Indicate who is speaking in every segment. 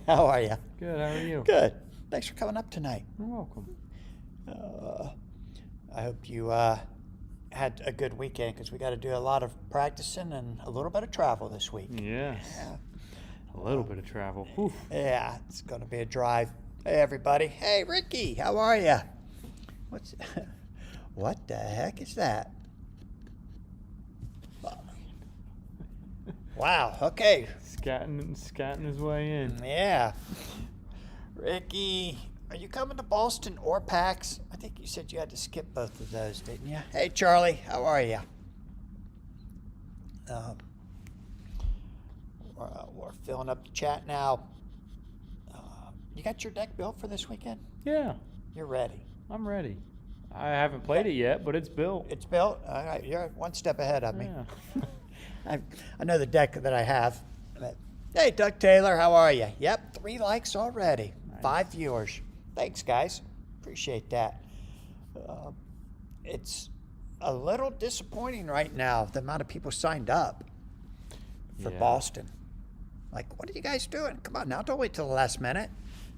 Speaker 1: How are you?
Speaker 2: Good, how are you?
Speaker 1: Good. Thanks for coming up tonight.
Speaker 2: You're welcome.
Speaker 1: I hope you had a good weekend because we got to do a lot of practicing and a little bit of travel this week.
Speaker 2: Yes.
Speaker 1: Yeah.
Speaker 2: A little bit of travel. Whew.
Speaker 1: Yeah, it's going to be a drive. Hey, everybody. Hey, Ricky. How are you? What the heck is that? Wow. Okay.
Speaker 2: Scatting his way in.
Speaker 1: Yeah. Ricky, are you coming to Boston or PAX? I think you said you had to skip both of those, didn't you? Hey, Charlie, how are you? We're filling up the chat now. You got your deck built for this weekend?
Speaker 2: Yeah,
Speaker 1: You're ready.
Speaker 2: I'm ready. I haven't played it yet, but it's built.
Speaker 1: It's built? All right, you're one step ahead of me.
Speaker 2: Yeah.
Speaker 1: I know the deck that I have. But, hey, Doug Taylor, how are you? Yep, 3 likes already.
Speaker 2: Nice.
Speaker 1: 5 viewers. Thanks, guys. Appreciate that. It's a little disappointing right now, the amount of people signed up for
Speaker 2: Yeah.
Speaker 1: Boston. Like, what are you guys doing? Come on now, don't wait till the last minute.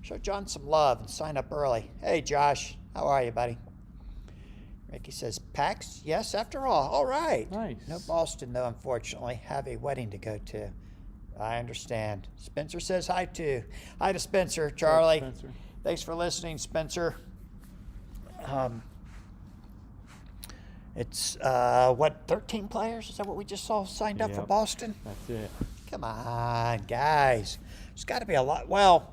Speaker 1: Show John some love and sign up early. Hey, Josh, how are you, buddy? Ricky says, PAX? Yes, after all. All right.
Speaker 2: Nice.
Speaker 1: No Boston, though, unfortunately. Have a wedding to go to. I understand. Spencer says hi, too. Hi to Spencer, Charlie.
Speaker 2: Spencer.
Speaker 1: Thanks for listening, Spencer. It's, 13 players? Is that what we just saw signed up for
Speaker 2: Yep.
Speaker 1: Boston?
Speaker 2: That's it.
Speaker 1: Come on, guys. There's got to be a lot. Well,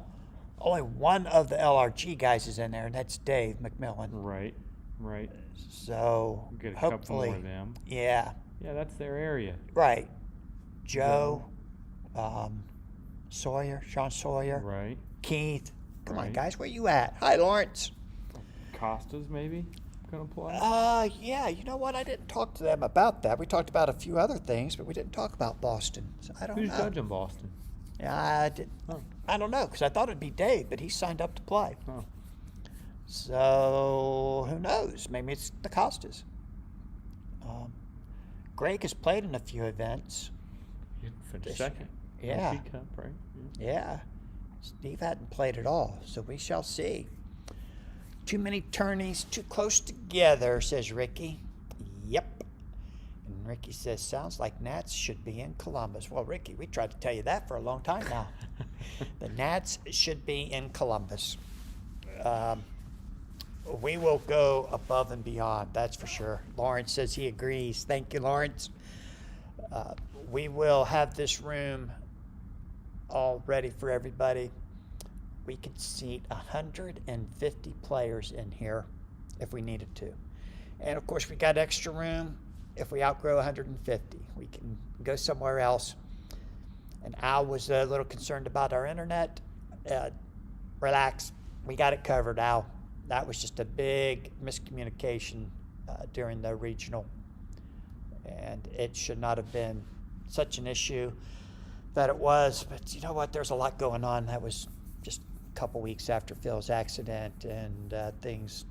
Speaker 1: only one of the LRG guys is in there, and that's Dave McMillan.
Speaker 2: Right.
Speaker 1: So
Speaker 2: We'll get a couple
Speaker 1: hopefully,
Speaker 2: more of them.
Speaker 1: yeah,
Speaker 2: Yeah, that's their area.
Speaker 1: right. Joe, Sawyer, Sean Sawyer,
Speaker 2: Right.
Speaker 1: Keith. Come on,
Speaker 2: Right.
Speaker 1: guys, where you at? Hi, Lawrence.
Speaker 2: Costas maybe gonna play.
Speaker 1: Yeah, you know what? I didn't talk to them about that. We talked about a few other things, but we didn't talk about Boston. So I don't
Speaker 2: Who's
Speaker 1: know.
Speaker 2: judging Boston?
Speaker 1: Yeah,
Speaker 2: Oh.
Speaker 1: I don't know because I thought it'd be Dave, but he signed up to play.
Speaker 2: Oh.
Speaker 1: So who knows? Maybe it's the Costas. Greg has played in a few events.
Speaker 2: You finished
Speaker 1: This-
Speaker 2: second.
Speaker 1: yeah.
Speaker 2: LP Cup, right? Yeah.
Speaker 1: Yeah, Steve hadn't played at all, so we shall see. Too many tourneys, too close together, says Ricky. Yep. And Ricky says, sounds like Nats should be in Columbus. Well, Ricky, we tried to tell you that for a long time now. The Nats should be in Columbus. We will go above and beyond, that's for sure. Lawrence says he agrees. Thank you, Lawrence. We will have this room all ready for everybody. We could seat 150 players in here if we needed to. And of course, we got extra room if we outgrow 150. We can go somewhere else. And Al was a little concerned about our internet. Relax, we got it covered, Al. That was just a big miscommunication during the regional. And it should not have been such an issue that it was. But you know what? There's a lot going on. That was just a couple weeks after Phil's accident, and things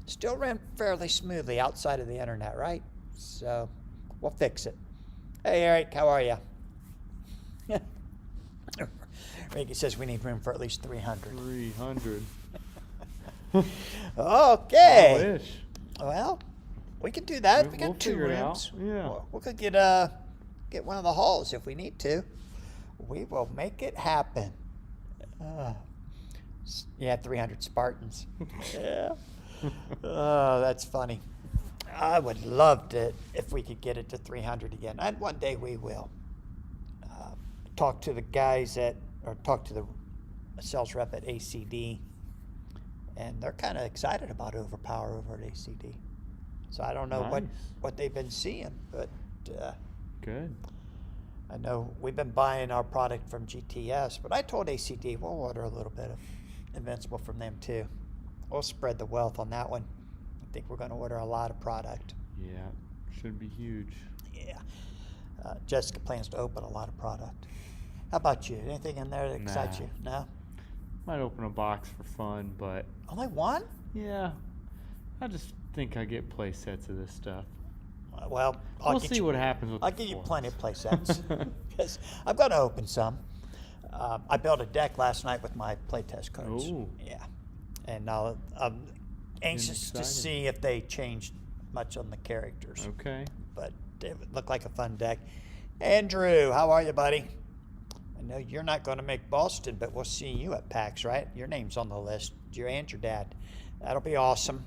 Speaker 1: still ran fairly smoothly outside of the internet, right? So we'll fix it. Hey, Eric, how are you? Ricky says we need room for at least 300.
Speaker 2: 300.
Speaker 1: Okay.
Speaker 2: I wish.
Speaker 1: Well, we can do that. We
Speaker 2: We'll
Speaker 1: got 2
Speaker 2: figure it
Speaker 1: rooms.
Speaker 2: out. Yeah.
Speaker 1: We could get one of the halls if we need to. We will make it happen. Yeah, 300 Spartans. Yeah. Oh, that's funny. I would love to if we could get it to 300 again. And one day we will. Talk to the guys talk to the sales rep at ACD, and they're kind of excited about Overpower over at ACD. So I don't know
Speaker 2: Nice.
Speaker 1: what they've been seeing, but
Speaker 2: Good.
Speaker 1: I know we've been buying our product from GTS, but I told ACD we'll order a little bit of Invincible from them too. We'll spread the wealth on that one. I think we're going to order a lot of product.
Speaker 2: Yeah. Should be huge.
Speaker 1: Yeah. Jessica plans to open a lot of product. How about you? Anything in there that excites
Speaker 2: Nah.
Speaker 1: you? No?
Speaker 2: Might open a box for fun, but
Speaker 1: Only one?
Speaker 2: yeah, I just think I get play sets of this stuff.
Speaker 1: Well,
Speaker 2: We'll see what happens with
Speaker 1: I'll
Speaker 2: the
Speaker 1: give you
Speaker 2: forums.
Speaker 1: plenty of play sets because I'm going to open some. I built a deck last night with my playtest cards.
Speaker 2: Ooh.
Speaker 1: Yeah, and now I'm anxious to
Speaker 2: excited.
Speaker 1: see if they changed much on the characters.
Speaker 2: Okay.
Speaker 1: But it would look like a fun deck. Andrew, how are you, buddy? I know you're not going to make Boston, but we'll see you at PAX, right? Your name's on the list. You and your dad. That'll be awesome.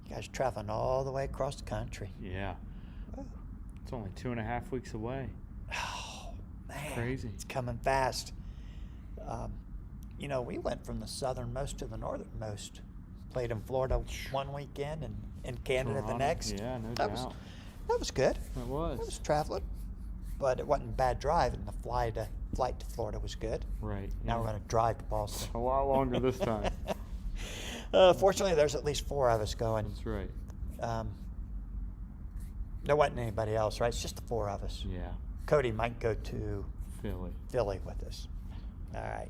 Speaker 1: You guys are traveling all the way across the country.
Speaker 2: Yeah.
Speaker 1: Woo.
Speaker 2: It's only 2.5 weeks away.
Speaker 1: Oh, man.
Speaker 2: Crazy.
Speaker 1: It's coming fast. You know, we went from the southernmost to the northernmost. Played in Florida one weekend and in Canada the
Speaker 2: Toronto.
Speaker 1: next.
Speaker 2: Yeah, no
Speaker 1: That
Speaker 2: doubt.
Speaker 1: That was good.
Speaker 2: It was.
Speaker 1: I was traveling, but it wasn't a bad drive, and the flight to Florida was good.
Speaker 2: Right.
Speaker 1: Now
Speaker 2: yeah.
Speaker 1: we're going to drive to Boston.
Speaker 2: A lot longer this time.
Speaker 1: Fortunately, there's at least 4 of us going.
Speaker 2: That's right.
Speaker 1: There wasn't anybody else, right? It's just the 4 of us.
Speaker 2: Yeah.
Speaker 1: Cody might go to
Speaker 2: Philly.
Speaker 1: Philly with us. All right.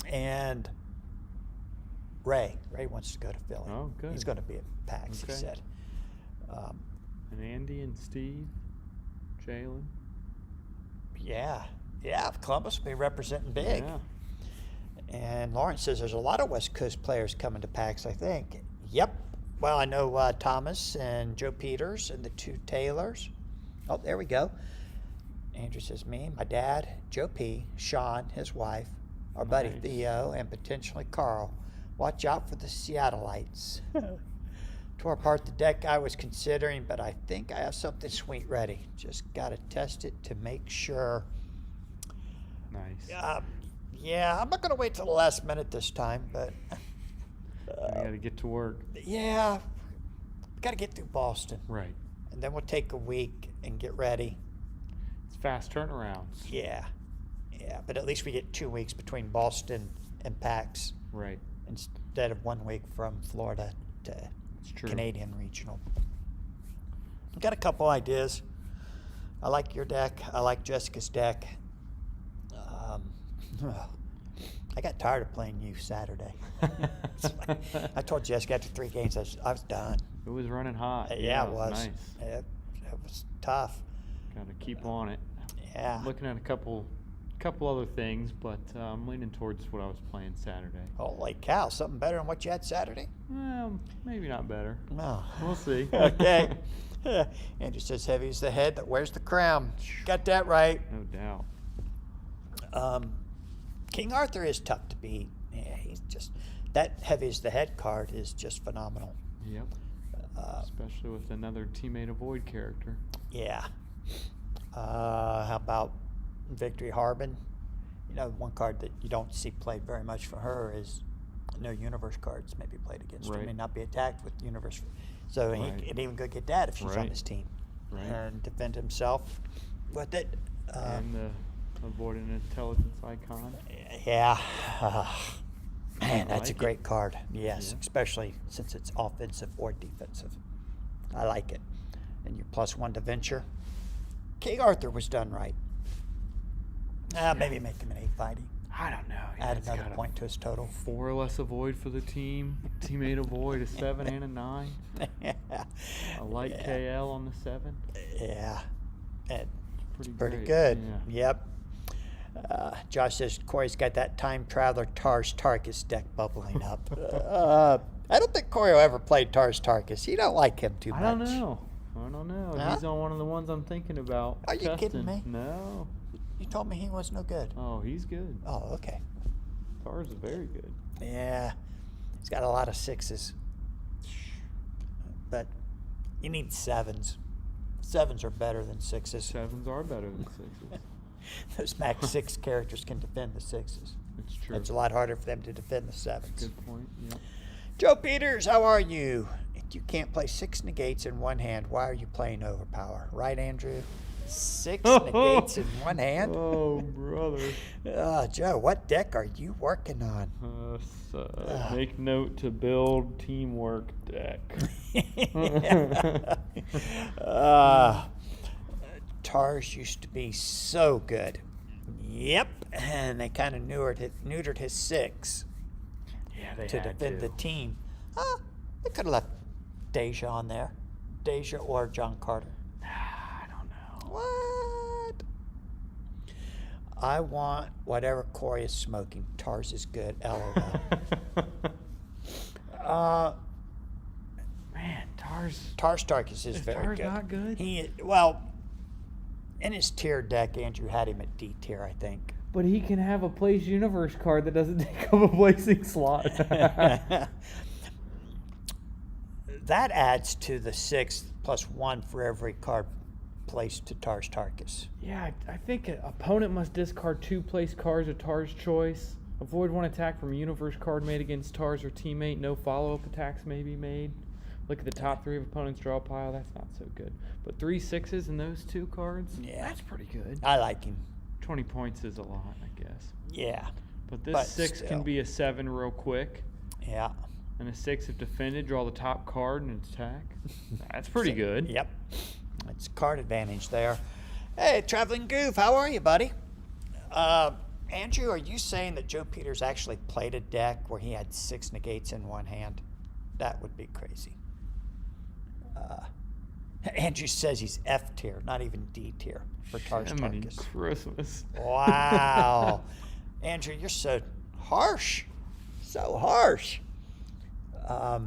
Speaker 1: And Ray wants to go to Philly.
Speaker 2: Oh, good.
Speaker 1: He's going to be at PAX,
Speaker 2: Okay.
Speaker 1: he said.
Speaker 2: And Andy and Steve, Jalen.
Speaker 1: Yeah. Columbus will be representing big.
Speaker 2: Yeah.
Speaker 1: And Lawrence says there's a lot of West Coast players coming to PAX, I think. Yep. Well, I know Thomas and Joe Peters and the 2 Taylors. Oh, there we go. Andrew says me, my dad, Joe P., Sean, his wife, our buddy
Speaker 2: Nice.
Speaker 1: Theo, and potentially Carl. Watch out for the Seattleites. Tore apart the deck I was considering, but I think I have something sweet ready. Just got to test it to make sure.
Speaker 2: Nice.
Speaker 1: Yeah, I'm not going to wait till the last minute this time, but
Speaker 2: I got to get to work.
Speaker 1: yeah, got to get through Boston,
Speaker 2: Right.
Speaker 1: and then we'll take a week and get ready.
Speaker 2: It's fast turnarounds.
Speaker 1: Yeah, but at least we get 2 weeks between Boston and PAX
Speaker 2: Right.
Speaker 1: instead of 1 week from Florida to
Speaker 2: It's true.
Speaker 1: Canadian Regional. Got a couple ideas. I like your deck. I like Jessica's deck. I got tired of playing you Saturday. I told Jessica after 3 games I was done.
Speaker 2: It was running hot.
Speaker 1: Yeah, it was.
Speaker 2: Nice.
Speaker 1: It was tough.
Speaker 2: Got to keep on it.
Speaker 1: Yeah.
Speaker 2: Looking at a couple other things, but I'm leaning towards what I was playing Saturday.
Speaker 1: Holy cow, something better than what you had Saturday?
Speaker 2: Well, maybe not better.
Speaker 1: No.
Speaker 2: We'll see.
Speaker 1: Okay. Andrew says heavy is the head that wears the crown. Got that right.
Speaker 2: No doubt.
Speaker 1: King Arthur is tough to beat. Yeah, he's just, that heavy is the head card is just phenomenal.
Speaker 2: Yep. Especially with another Teammate Avoid character.
Speaker 1: Yeah. How about Victory Harbin? You know, one card that you don't see played very much for her is no universe cards may be played against her.
Speaker 2: Right.
Speaker 1: May not be attacked with universe. So
Speaker 2: Right.
Speaker 1: he could even go get that if she's on
Speaker 2: Right.
Speaker 1: his team.
Speaker 2: Right.
Speaker 1: And defend himself with it.
Speaker 2: And avoid an intelligence icon.
Speaker 1: Yeah. Man,
Speaker 2: I
Speaker 1: that's a
Speaker 2: like
Speaker 1: great card. Yes,
Speaker 2: Yeah.
Speaker 1: especially since it's offensive or defensive. I like it. And your +1 to venture. King Arthur was done right. Maybe make him an 8 fighting.
Speaker 2: I don't know.
Speaker 1: Add
Speaker 2: It's
Speaker 1: another
Speaker 2: got a
Speaker 1: point to his total.
Speaker 2: 4 or less avoid for the team. Teammate Avoid a 7 and a 9.
Speaker 1: Yeah.
Speaker 2: A light
Speaker 1: Yeah.
Speaker 2: KL on the 7.
Speaker 1: Yeah. And pretty
Speaker 2: great.
Speaker 1: good.
Speaker 2: Yeah.
Speaker 1: Yep. Josh says Corey's got that time traveler Tars Tarkus deck bubbling up. I don't think Corey will ever play Tars Tarkus. You don't like him too much.
Speaker 2: I don't know.
Speaker 1: Huh?
Speaker 2: He's on one of the ones I'm thinking about.
Speaker 1: Are you kidding
Speaker 2: testing.
Speaker 1: me?
Speaker 2: No.
Speaker 1: You told me he was no good.
Speaker 2: Oh, he's good.
Speaker 1: Oh, okay.
Speaker 2: Tars is very good.
Speaker 1: Yeah. He's got a lot of 6s. But you need 7s. 7s are better than 6s.
Speaker 2: 7s are better than 6s.
Speaker 1: Those max 6 characters can defend the 6s.
Speaker 2: It's true.
Speaker 1: It's a lot harder for them to defend the 7s.
Speaker 2: Good point. Yep.
Speaker 1: Joe Peters, how are you? If you can't play 6 negates in one hand, why are you playing Overpower? Right, Andrew? 6 negates in one hand?
Speaker 2: Oh, brother.
Speaker 1: Joe, what deck are you working on?
Speaker 2: Make note to build teamwork deck.
Speaker 1: Tars used to be so good. Yep, and they kind of neutered his 6
Speaker 2: Yeah, they
Speaker 1: to
Speaker 2: had
Speaker 1: defend the team. They could have left Deja on there. Deja or John Carter.
Speaker 2: I don't know.
Speaker 1: What? I want whatever Corey is smoking. Tars is good. LOL.
Speaker 2: Man, Tars.
Speaker 1: Tarstarkis is
Speaker 2: Is
Speaker 1: very
Speaker 2: Tars
Speaker 1: good.
Speaker 2: not good?
Speaker 1: In his tier deck, Andrew had him at D tier, I think.
Speaker 2: But he can have a Place Universe card that doesn't take up a placing slot.
Speaker 1: That adds to the 6 plus 1 for every card placed to Tarstarkis.
Speaker 2: Yeah, I think an opponent must discard 2 place cards of Tar's choice. Avoid 1 attack from a universe card made against Tars or teammate. No follow-up attacks may be made. Look at the top 3 of opponent's draw pile. That's not so good. But 3 6s in those 2 cards?
Speaker 1: Yeah.
Speaker 2: That's pretty good.
Speaker 1: I like him.
Speaker 2: 20 points is a lot, I guess.
Speaker 1: Yeah.
Speaker 2: But this
Speaker 1: But
Speaker 2: 6
Speaker 1: still.
Speaker 2: can be a 7 real quick.
Speaker 1: Yeah.
Speaker 2: And a 6 if defended, draw the top card and attack. That's pretty good.
Speaker 1: Yep. It's card advantage there. Hey, Traveling Goof, how are you, buddy? Andrew, are you saying that Joe Peters actually played a deck where he had 6 negates in one hand? That would be crazy. Andrew says he's F tier, not even D tier for
Speaker 2: Jiminy
Speaker 1: Tarstarkis.
Speaker 2: Christmas.
Speaker 1: Wow. Andrew, you're so harsh. So harsh.
Speaker 2: All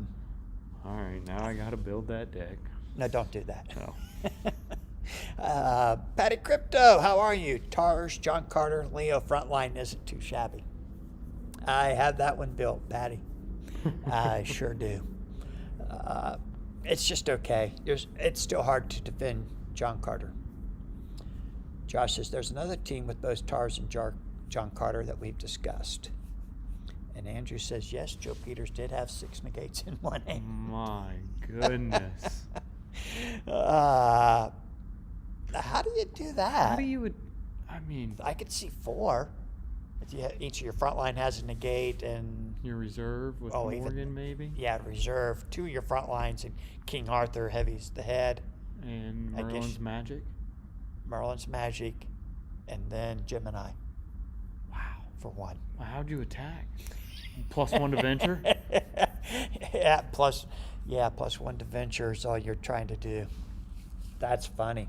Speaker 2: right, now I got to build that deck.
Speaker 1: No, don't do that.
Speaker 2: No.
Speaker 1: Patty Crypto, how are you? Tars, John Carter, Leo frontline isn't too shabby. I have that one built, Patty. I sure do. It's just okay. It's still hard to defend John Carter. Josh says there's another team with both Tars and John Carter that we've discussed. And Andrew says, yes, Joe Peters did have 6 negates in one hand.
Speaker 2: My goodness.
Speaker 1: How do you do that?
Speaker 2: How do you, I mean,
Speaker 1: I could see 4. Each of your front line has a negate, and
Speaker 2: your reserve with
Speaker 1: Oh, even-
Speaker 2: Morgan maybe?
Speaker 1: yeah, reserve 2 of your front lines, and King Arthur heavy's the head,
Speaker 2: And
Speaker 1: I guess-
Speaker 2: Merlin's Magic?
Speaker 1: Merlin's Magic, and then Gemini
Speaker 2: Wow.
Speaker 1: for 1.
Speaker 2: Wow, how'd you attack? +1 to venture?
Speaker 1: Yeah, plus 1 to venture is all you're trying to do. That's funny.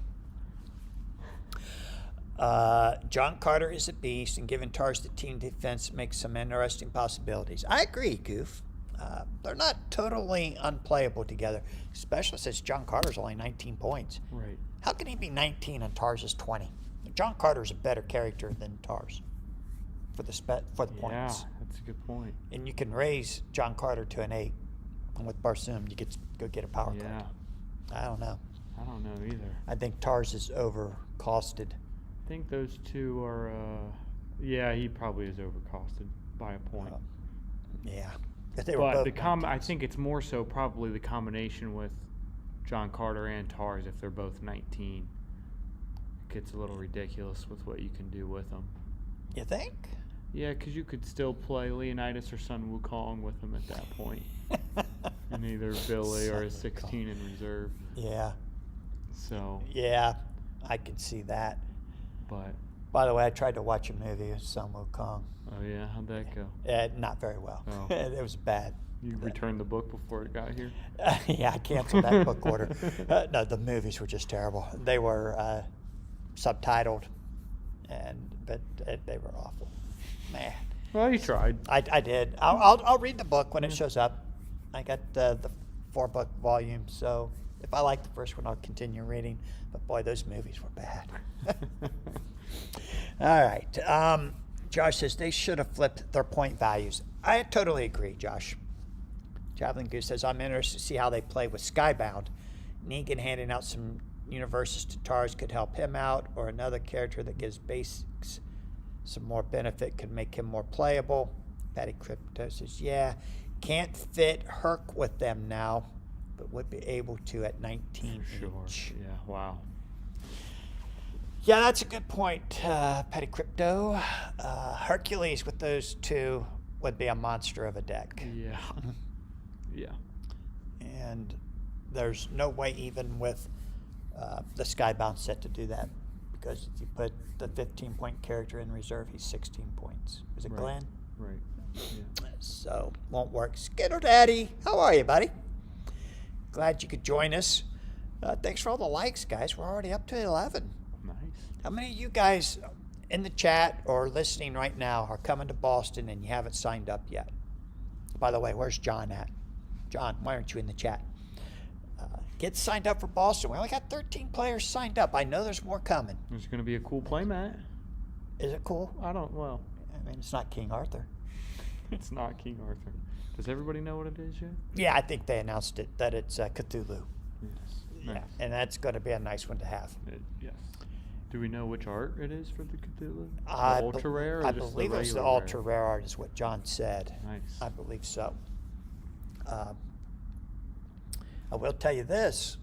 Speaker 1: John Carter is a beast, and giving Tars the team defense makes some interesting possibilities. I agree, Goof. They're not totally unplayable together, especially since John Carter's only 19 points.
Speaker 2: Right.
Speaker 1: How can he be 19 and Tars is 20? John Carter's a better character than Tars for the
Speaker 2: Yeah,
Speaker 1: points.
Speaker 2: that's a good point.
Speaker 1: And you can raise John Carter to an 8. And with Barsoom, you get to go get a power
Speaker 2: Yeah.
Speaker 1: card. I don't know.
Speaker 2: I don't know either.
Speaker 1: I think Tars is overcosted.
Speaker 2: I think those 2 are, yeah, he probably is overcosted by a point.
Speaker 1: Yeah. If they were
Speaker 2: But
Speaker 1: both
Speaker 2: the I
Speaker 1: 19s.
Speaker 2: think it's more so probably the combination with John Carter and Tars if they're both 19. It gets a little ridiculous with what you can do with them.
Speaker 1: You think?
Speaker 2: Yeah, because you could still play Leonidas or Sun Wukong with them at that point. And either Billy or a
Speaker 1: Sun
Speaker 2: 16 in reserve.
Speaker 1: Yeah.
Speaker 2: So,
Speaker 1: Yeah. I could see that.
Speaker 2: but,
Speaker 1: By the way, I tried to watch a movie with Sun Wukong.
Speaker 2: oh yeah, how'd that go?
Speaker 1: Not very well.
Speaker 2: Oh.
Speaker 1: It was bad.
Speaker 2: You returned the book before it got here?
Speaker 1: Yeah, I canceled that book order. No, the movies were just terrible. They were subtitled, but they were awful. Man,
Speaker 2: Well, you tried.
Speaker 1: I did. I'll read the book when it shows up. I got the 4-book volume, so if I like the first one, I'll continue reading. But boy, those movies were bad. All right. Josh says they should have flipped their point values. I totally agree, Josh. Traveling Goose says, I'm interested to see how they play with Skybound. Negan handing out some universes to Tars could help him out, or another character that gives basics some more benefit could make him more playable. Patty Crypto says, yeah, can't fit Herc with them now, but would be able to at 19
Speaker 2: Sure.
Speaker 1: each.
Speaker 2: Yeah, wow.
Speaker 1: Yeah, that's a good point, Petty Crypto. Hercules with those 2 would be a monster of a deck.
Speaker 2: Yeah. Yeah.
Speaker 1: And there's no way even with the Skybound set to do that, because if you put the 15-point character in reserve, he's 16 points. Is it
Speaker 2: Right.
Speaker 1: Glenn?
Speaker 2: Right. Yeah.
Speaker 1: So, won't work. Skittle Daddy, how are you, buddy? Glad you could join us. Thanks for all the likes, guys. We're already up to 11.
Speaker 2: Nice.
Speaker 1: How many of you guys in the chat or listening right now are coming to Boston and you haven't signed up yet, by the way, where's John at? John, why aren't you in the chat? Get signed up for Boston. We only got 13 players signed up. I know there's more coming.
Speaker 2: There's going to be a cool playmat.
Speaker 1: Is it cool?
Speaker 2: I mean,
Speaker 1: It's not King Arthur.
Speaker 2: it's not King Arthur. Does everybody know what it is yet?
Speaker 1: Yeah, I think they announced it, that it's Cthulhu.
Speaker 2: Yes.
Speaker 1: Yeah,
Speaker 2: Nice.
Speaker 1: and that's going to be a nice one to have.
Speaker 2: Yes. Do we know which art it is for the Cthulhu? The
Speaker 1: I
Speaker 2: ultra rare or
Speaker 1: I
Speaker 2: just
Speaker 1: believe
Speaker 2: the
Speaker 1: it's the
Speaker 2: regular
Speaker 1: ultra rare art is what John said.
Speaker 2: Nice.
Speaker 1: I believe so. I will tell you this.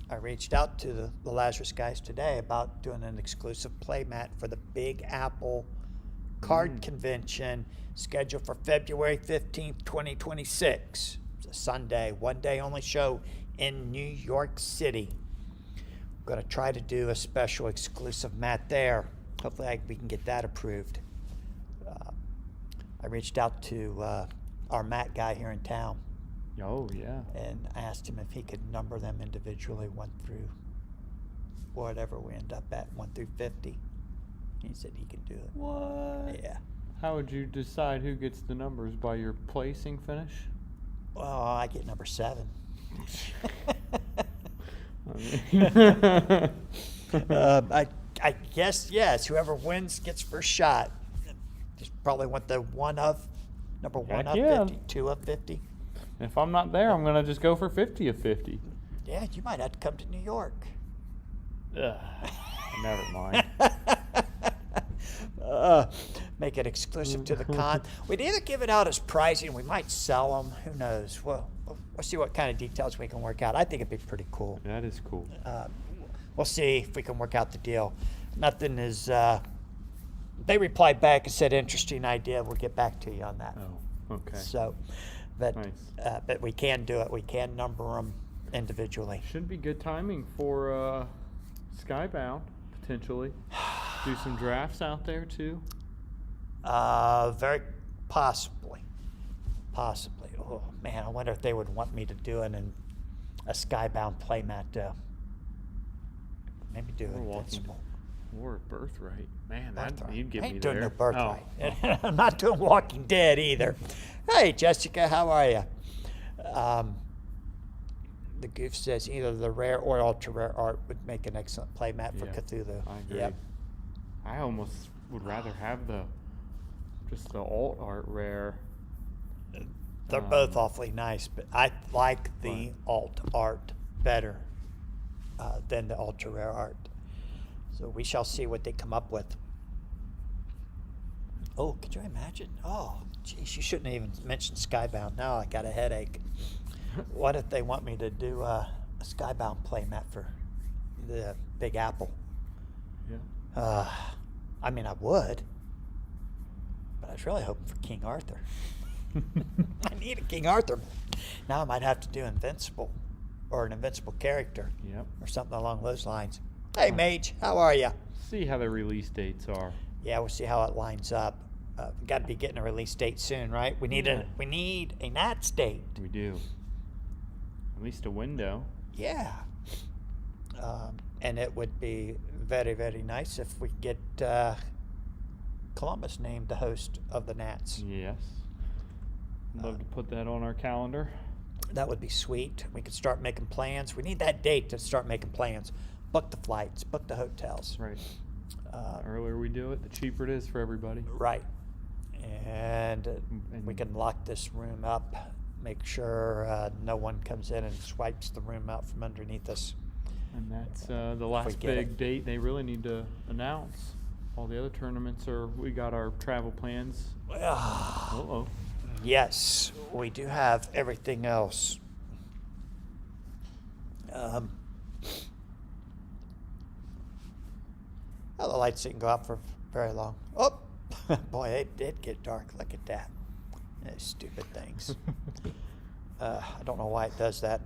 Speaker 1: I reached out to the Lazarus guys today about doing an exclusive playmat for the Big Apple Card Convention scheduled for February 15th, 2026. It's a Sunday, one day only show in New York City. I'm going to try to do a special exclusive mat there. Hopefully we can get that approved. I reached out to our mat guy here in town.
Speaker 2: Oh, yeah.
Speaker 1: And I asked him if he could number them individually, 1 through whatever we end up at, 1 through 50. He said he could do it.
Speaker 2: What?
Speaker 1: Yeah.
Speaker 2: How would you decide who gets the numbers? By your placing finish?
Speaker 1: Well, I get number 7. I guess yes. Whoever wins gets first shot. Just probably want the number 1
Speaker 2: Heck
Speaker 1: of
Speaker 2: yeah.
Speaker 1: 50, 2 of 50.
Speaker 2: If I'm not there, I'm going to just go for 50 of 50.
Speaker 1: Yeah, you might have to come to New York.
Speaker 2: Ugh. Never mind.
Speaker 1: Make it exclusive to the con. We'd either give it out as pricing. We might sell them. Who knows? We'll see what kind of details we can work out. I think it'd be pretty cool.
Speaker 2: That is cool.
Speaker 1: We'll see if we can work out the deal. Nothing is. They replied back and said, "Interesting idea. We'll get back to you on that."
Speaker 2: Oh, okay.
Speaker 1: So, but
Speaker 2: Nice.
Speaker 1: but we can do it. We can number them individually.
Speaker 2: Should be good timing for Skybound, potentially. Do some drafts out there, too.
Speaker 1: Very possibly. Possibly. Oh man, I wonder if they would want me to do a Skybound playmat. Maybe do
Speaker 2: Or
Speaker 1: it.
Speaker 2: Walking or Birthright. Man,
Speaker 1: Birthright.
Speaker 2: you'd get
Speaker 1: I ain't
Speaker 2: me
Speaker 1: doing
Speaker 2: there.
Speaker 1: no Birthright.
Speaker 2: Oh.
Speaker 1: I'm not doing Walking Dead either. Hey, Jessica, how are you? The Goof says either the rare or ultra rare art would make an excellent playmat for
Speaker 2: Yeah,
Speaker 1: Cthulhu.
Speaker 2: I agree.
Speaker 1: Yep.
Speaker 2: I almost would rather have just the alt art rare.
Speaker 1: They're both awfully nice, but I like the alt art better than the ultra rare art. So we shall see what they come up with. Oh, could you imagine? Oh, geez, you shouldn't have even mentioned Skybound. Now I got a headache. What if they want me to do a Skybound playmat for the Big Apple?
Speaker 2: Yeah.
Speaker 1: I mean, I would, but I was really hoping for King Arthur. I need a King Arthur. Now I might have to do Invincible or an Invincible character
Speaker 2: Yep.
Speaker 1: or something along those lines. Hey, Mage, how are you?
Speaker 2: See how the release dates are.
Speaker 1: Yeah, we'll see how it lines up. We got to be getting a release date soon, right? We need
Speaker 2: Yeah.
Speaker 1: a Nats date.
Speaker 2: We do. At least a window.
Speaker 1: Yeah. And it would be very, very nice if we get Columbus named the host of the Nats.
Speaker 2: Yes. Love to put that on our calendar.
Speaker 1: That would be sweet. We could start making plans. We need that date to start making plans. Book the flights, book the hotels.
Speaker 2: Right. The earlier we do it, the cheaper it is for everybody.
Speaker 1: Right. And we
Speaker 2: And-
Speaker 1: can lock this room up, make sure no one comes in and swipes the room out from underneath us.
Speaker 2: And that's the last
Speaker 1: get
Speaker 2: big
Speaker 1: it.
Speaker 2: date they really need to announce. All the other tournaments we got our travel plans. Uh-oh.
Speaker 1: Yes, we do have everything else. The lights didn't go out for very long. Oh, boy, it did get dark. Look at that. Those stupid things. I don't know why it does that.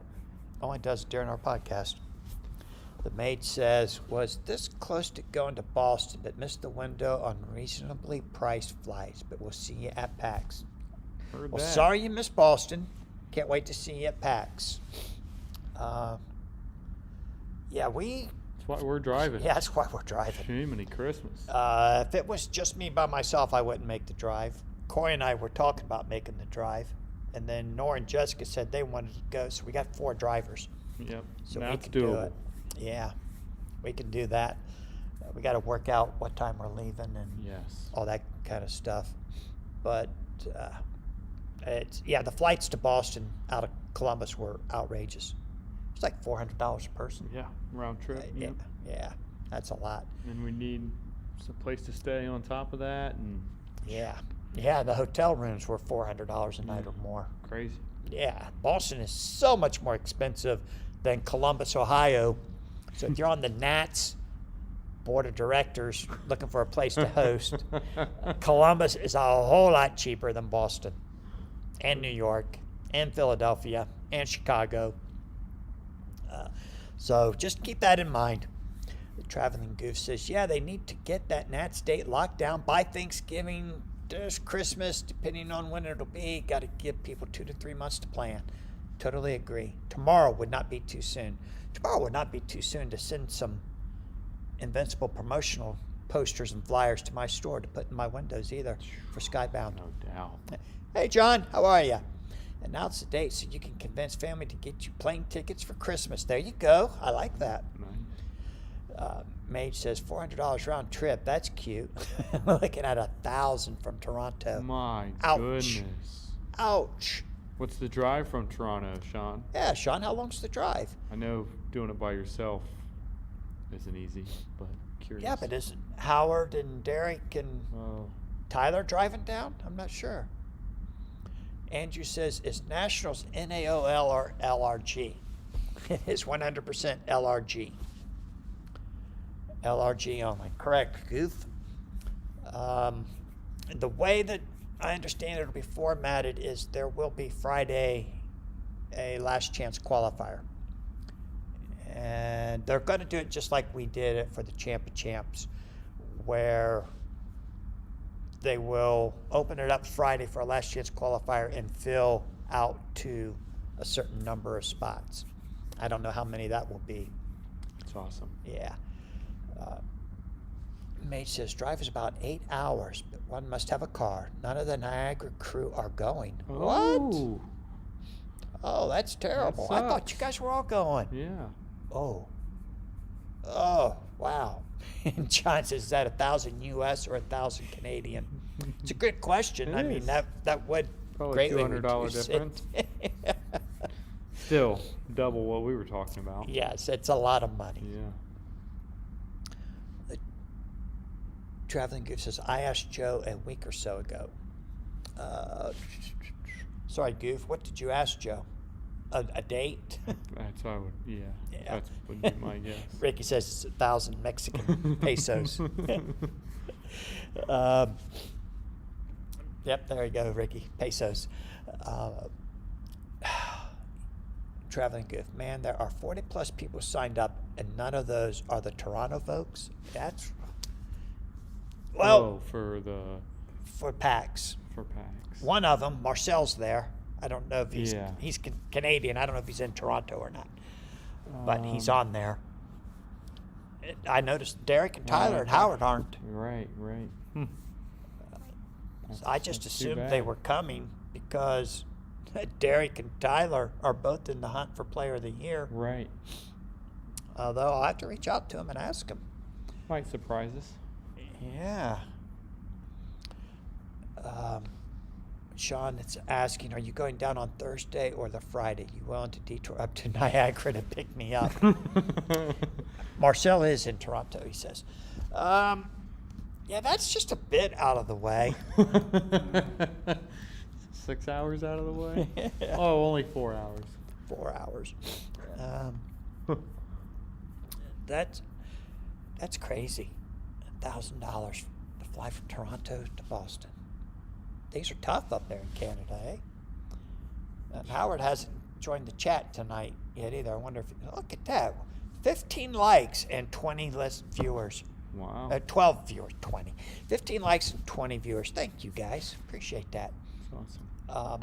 Speaker 1: Only does it during our podcast. The maid says, was this close to going to Boston, but missed the window on reasonably priced flights, but we'll see you at PAX.
Speaker 2: Heard
Speaker 1: Well,
Speaker 2: that.
Speaker 1: sorry you missed Boston. Can't wait to see you at PAX. Yeah, we
Speaker 2: That's why we're driving.
Speaker 1: Yeah, that's why we're driving.
Speaker 2: Jiminy Christmas.
Speaker 1: If it was just me by myself, I wouldn't make the drive. Corey and I were talking about making the drive, and then Nora and Jessica said they wanted to go, so we got 4 drivers.
Speaker 2: Yep.
Speaker 1: So
Speaker 2: That's
Speaker 1: we can do
Speaker 2: doable.
Speaker 1: it. Yeah, we can do that. We got to work out what time we're leaving and
Speaker 2: Yes.
Speaker 1: all that kind of stuff. But the flights to Boston out of Columbus were outrageous. It's like $400 a person.
Speaker 2: Yeah. Round trip. Yep.
Speaker 1: Yeah, that's a lot.
Speaker 2: And we need some place to stay on top of that, and
Speaker 1: Yeah, the hotel rooms were $400 a night or more.
Speaker 2: crazy.
Speaker 1: Yeah, Boston is so much more expensive than Columbus, Ohio. So if you're on the Nats board of directors looking for a place to host, Columbus is a whole lot cheaper than Boston and New York and Philadelphia and Chicago. So just keep that in mind. The Traveling Goof says, yeah, they need to get that Nats date locked down by Thanksgiving. There's Christmas, depending on when it'll be. Got to give people 2 to 3 months to plan. Totally agree. Tomorrow would not be too soon. Tomorrow would not be too soon to send some Invincible promotional posters and flyers to my store to put in my windows either for Skybound.
Speaker 2: No doubt.
Speaker 1: Hey, John, how are you? Announce the date so you can convince family to get you plane tickets for Christmas. There you go. I like that.
Speaker 2: Nice.
Speaker 1: Mage says $400 round trip. That's cute. Looking at $1,000 from Toronto.
Speaker 2: My
Speaker 1: Ouch.
Speaker 2: goodness.
Speaker 1: Ouch.
Speaker 2: What's the drive from Toronto, Sean?
Speaker 1: Yeah, Sean, how long's the drive?
Speaker 2: I know doing it by yourself isn't easy, but curious.
Speaker 1: Yeah, but isn't Howard and Derek and
Speaker 2: Oh,
Speaker 1: Tyler driving down? I'm not sure. Andrew says, is Nationals NAOL or LRG? It is 100% LRG. LRG only. Correct, Goof. The way that I understand it'll be formatted is there will be Friday a last chance qualifier. And they're going to do it just like we did it for the Champ of Champs, where they will open it up Friday for a last chance qualifier and fill out to a certain number of spots. I don't know how many that will be.
Speaker 2: it's awesome.
Speaker 1: Yeah. Mage says drive is about 8 hours, but one must have a car. None of the Niagara crew are going. What?
Speaker 2: Oh,
Speaker 1: Oh, that's terrible. I thought
Speaker 2: sucks.
Speaker 1: you guys were all going.
Speaker 2: yeah.
Speaker 1: Oh. Oh, wow. And John says, is that 1,000 US or 1,000 Canadian? It's a good question.
Speaker 2: It
Speaker 1: I mean,
Speaker 2: is.
Speaker 1: that would
Speaker 2: Probably
Speaker 1: greatly
Speaker 2: $200
Speaker 1: reduce
Speaker 2: difference.
Speaker 1: it.
Speaker 2: Still double what we were talking about.
Speaker 1: Yes, it's a lot of money.
Speaker 2: Yeah.
Speaker 1: Traveling Goof says, I asked Joe a week or so ago. Sorry, Goof, what did you ask Joe? A date?
Speaker 2: That's how I would. Yeah.
Speaker 1: Yeah.
Speaker 2: That would be my guess.
Speaker 1: Ricky says it's 1,000 Mexican pesos. Yep, there you go, Ricky. Pesos. Traveling Goof. Man, there are 40 plus people signed up, and none of those are the Toronto folks. That's well
Speaker 2: Oh, for
Speaker 1: for PAX.
Speaker 2: PAX.
Speaker 1: One of them, Marcel's there. I don't know if he's
Speaker 2: Yeah.
Speaker 1: he's Canadian. I don't know if he's in Toronto or not, but he's on there. I noticed Derek and Tyler and Howard aren't.
Speaker 2: Right. Right.
Speaker 1: So I just
Speaker 2: That's too
Speaker 1: assumed they
Speaker 2: bad.
Speaker 1: were coming because Derek and Tyler are both in the hunt for Player of the Year.
Speaker 2: Right.
Speaker 1: Although I'll have to reach out to him and ask him.
Speaker 2: Might surprise us.
Speaker 1: Yeah. Sean is asking, are you going down on Thursday or the Friday? You willing to detour up to Niagara to pick me up? Marcel is in Toronto, he says. Yeah, that's just a bit out of the way.
Speaker 2: 6 hours out of the way? Oh, only 4 hours.
Speaker 1: 4 hours. That's crazy. $1,000 to fly from Toronto to Boston. Things are tough up there in Canada, eh? Howard hasn't joined the chat tonight yet either. I wonder if look at that, 15 likes and 20 less viewers.
Speaker 2: Wow.
Speaker 1: 12 viewers, 20. 15 likes and 20 viewers. Thank you guys. Appreciate that.
Speaker 2: That's awesome.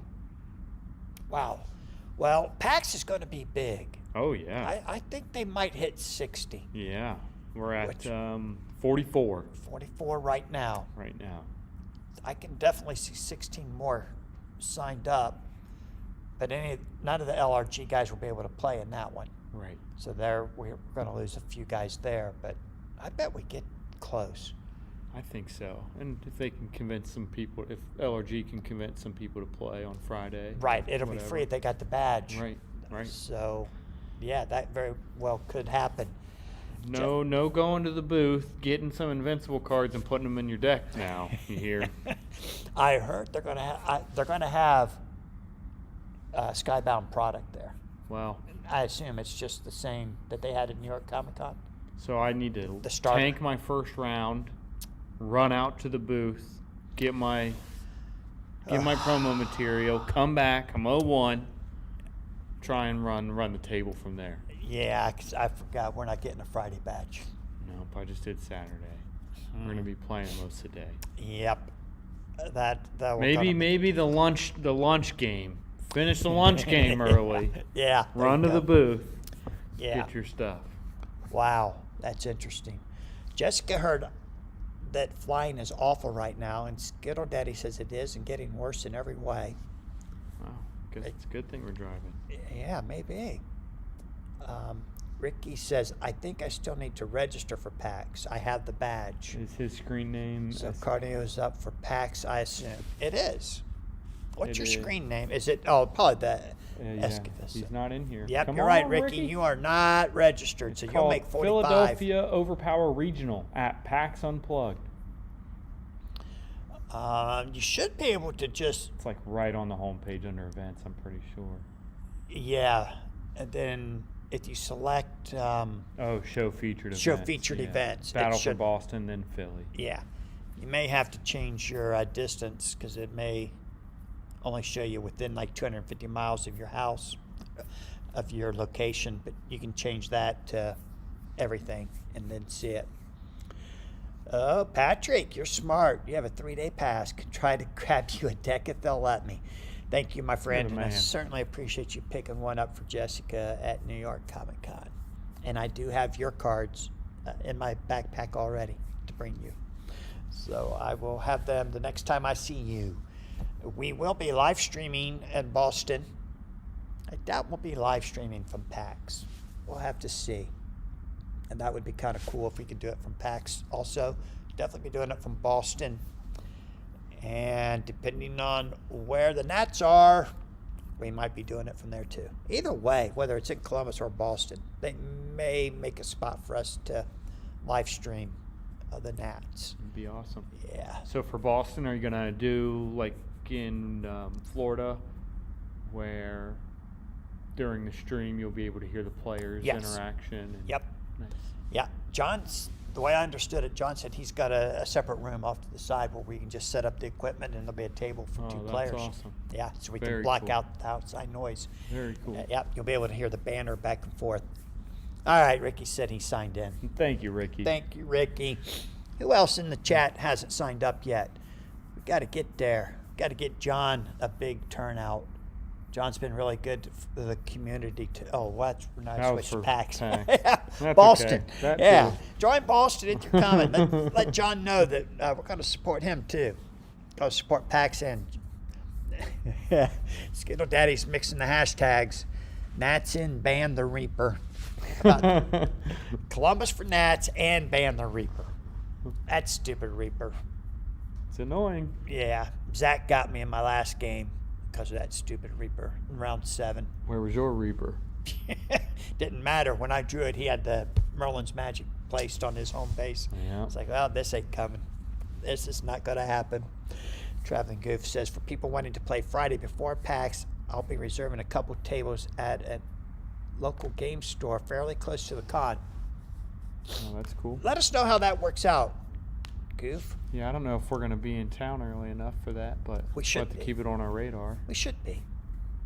Speaker 1: Wow. Well, PAX is going to be big.
Speaker 2: Oh yeah.
Speaker 1: I think they might hit 60.
Speaker 2: Yeah. We're at
Speaker 1: Which-
Speaker 2: 44
Speaker 1: 44 right now.
Speaker 2: right now.
Speaker 1: I can definitely see 16 more signed up, but none of the LRG guys will be able to play in that one.
Speaker 2: Right.
Speaker 1: So we're going to lose a few guys there, but I bet we get close.
Speaker 2: I think so. And if they can convince some people, if LRG can convince some people to play on Friday.
Speaker 1: Right, it'll be
Speaker 2: whatever.
Speaker 1: free. They got the badge.
Speaker 2: Right. Right.
Speaker 1: So, yeah, that very well could happen.
Speaker 2: No going to the booth, getting some Invincible cards and putting them in your deck now. You hear?
Speaker 1: I heard they're going to have Skybound product there.
Speaker 2: Well,
Speaker 1: I assume it's just the same that they had at New York Comic Con.
Speaker 2: so I need to
Speaker 1: The starter.
Speaker 2: tank my first round, run out to the booth, get my promo material, come back. I'm 0-1. Try and run the table from there.
Speaker 1: Yeah, 'cause I forgot we're not getting a Friday badge.
Speaker 2: Nope, I just did Saturday. We're gonna be playing most of the day.
Speaker 1: Yep. That will
Speaker 2: Maybe the lunch game. Finish the lunch game early.
Speaker 1: Yeah. there
Speaker 2: Run
Speaker 1: you
Speaker 2: to the
Speaker 1: go.
Speaker 2: booth.
Speaker 1: Yeah.
Speaker 2: Get your stuff.
Speaker 1: Wow, that's interesting. Jessica heard that flying is awful right now, and Skittle Daddy says it is and getting worse in every way.
Speaker 2: Wow, guess it's a good thing we're driving.
Speaker 1: Yeah, maybe. Ricky says, I think I still need to register for PAX. I have the badge.
Speaker 2: Is his screen name?
Speaker 1: So cardio's up for PAX, I assume. It is. What's
Speaker 2: It
Speaker 1: your
Speaker 2: is.
Speaker 1: screen name? Is it? Oh, probably the
Speaker 2: Yeah,
Speaker 1: Escavist.
Speaker 2: he's not in here.
Speaker 1: Yep,
Speaker 2: Come
Speaker 1: you're right,
Speaker 2: on,
Speaker 1: Ricky. You are not registered, so you'll
Speaker 2: Called
Speaker 1: make 45.
Speaker 2: Philadelphia Overpower Regional at PAX Unplugged.
Speaker 1: You should be able to just,
Speaker 2: It's like right on the homepage under events, I'm pretty sure.
Speaker 1: yeah, and then if you select,
Speaker 2: Oh, show featured events.
Speaker 1: Show featured
Speaker 2: yeah.
Speaker 1: events, it
Speaker 2: Battle for
Speaker 1: should-
Speaker 2: Boston, then Philly.
Speaker 1: yeah, you may have to change your distance because it may only show you within like 250 miles of your house, of your location, but you can change that to everything and then see it. Oh, Patrick, you're smart. You have a 3-day pass. Could try to grab you a deck if they'll let me. Thank you, my friend.
Speaker 2: You're
Speaker 1: And
Speaker 2: the
Speaker 1: I
Speaker 2: man.
Speaker 1: certainly appreciate you picking one up for Jessica at New York Comic Con. And I do have your cards in my backpack already to bring you. So I will have them the next time I see you. We will be live streaming in Boston. I doubt we'll be live streaming from PAX. We'll have to see. And that would be kind of cool if we could do it from PAX also. Definitely be doing it from Boston. And depending on where the Nats are, we might be doing it from there too. Either way, whether it's in Columbus or Boston, they may make a spot for us to live stream the Nats.
Speaker 2: It'd be awesome.
Speaker 1: Yeah.
Speaker 2: So for Boston, are you gonna do like in Florida, where during the stream you'll be able to hear the players'
Speaker 1: Yes.
Speaker 2: interaction? And
Speaker 1: Yep.
Speaker 2: Nice.
Speaker 1: Yeah. The way I understood it, John said he's got a separate room off to the side where we can just set up the equipment and there'll be a table for
Speaker 2: Oh,
Speaker 1: two
Speaker 2: that's
Speaker 1: players.
Speaker 2: awesome.
Speaker 1: Yeah, so we can
Speaker 2: Very
Speaker 1: block
Speaker 2: cool.
Speaker 1: out the outside noise.
Speaker 2: Very cool.
Speaker 1: Yep, you'll be able to hear the banner back and forth. All right, Ricky said he signed in.
Speaker 2: Thank you, Ricky.
Speaker 1: Thank you, Ricky. Who else in the chat hasn't signed up yet? We got to get there. Got to get John a big turnout. John's been really good for the community. That's when I
Speaker 2: That was
Speaker 1: switched
Speaker 2: for
Speaker 1: packs.
Speaker 2: PAX.
Speaker 1: Yeah,
Speaker 2: That's
Speaker 1: Boston.
Speaker 2: okay. That
Speaker 1: Yeah,
Speaker 2: too.
Speaker 1: join Boston if you're coming. Let John know that we're going to support him too. Going to support PAX and Skittle Daddy's mixing the hashtags. Nats in, ban the Reaper. Columbus for Nats and ban the Reaper. That stupid Reaper.
Speaker 2: It's annoying.
Speaker 1: Yeah, Zach got me in my last game because of that stupid Reaper in round 7.
Speaker 2: Where was your Reaper?
Speaker 1: Didn't matter. When I drew it, he had the Merlin's Magic placed on his home base.
Speaker 2: Yeah.
Speaker 1: I was like, well, this ain't coming. This is not going to happen. Traveling Goof says, for people wanting to play Friday before PAX, I'll be reserving a couple tables at a local game store fairly close to the con.
Speaker 2: Oh, that's cool.
Speaker 1: Let us know how that works out, Goof.
Speaker 2: Yeah, I don't know if we're gonna be in town early enough for that, but
Speaker 1: We should
Speaker 2: we'll have to
Speaker 1: be.
Speaker 2: keep it on our radar.
Speaker 1: We should be.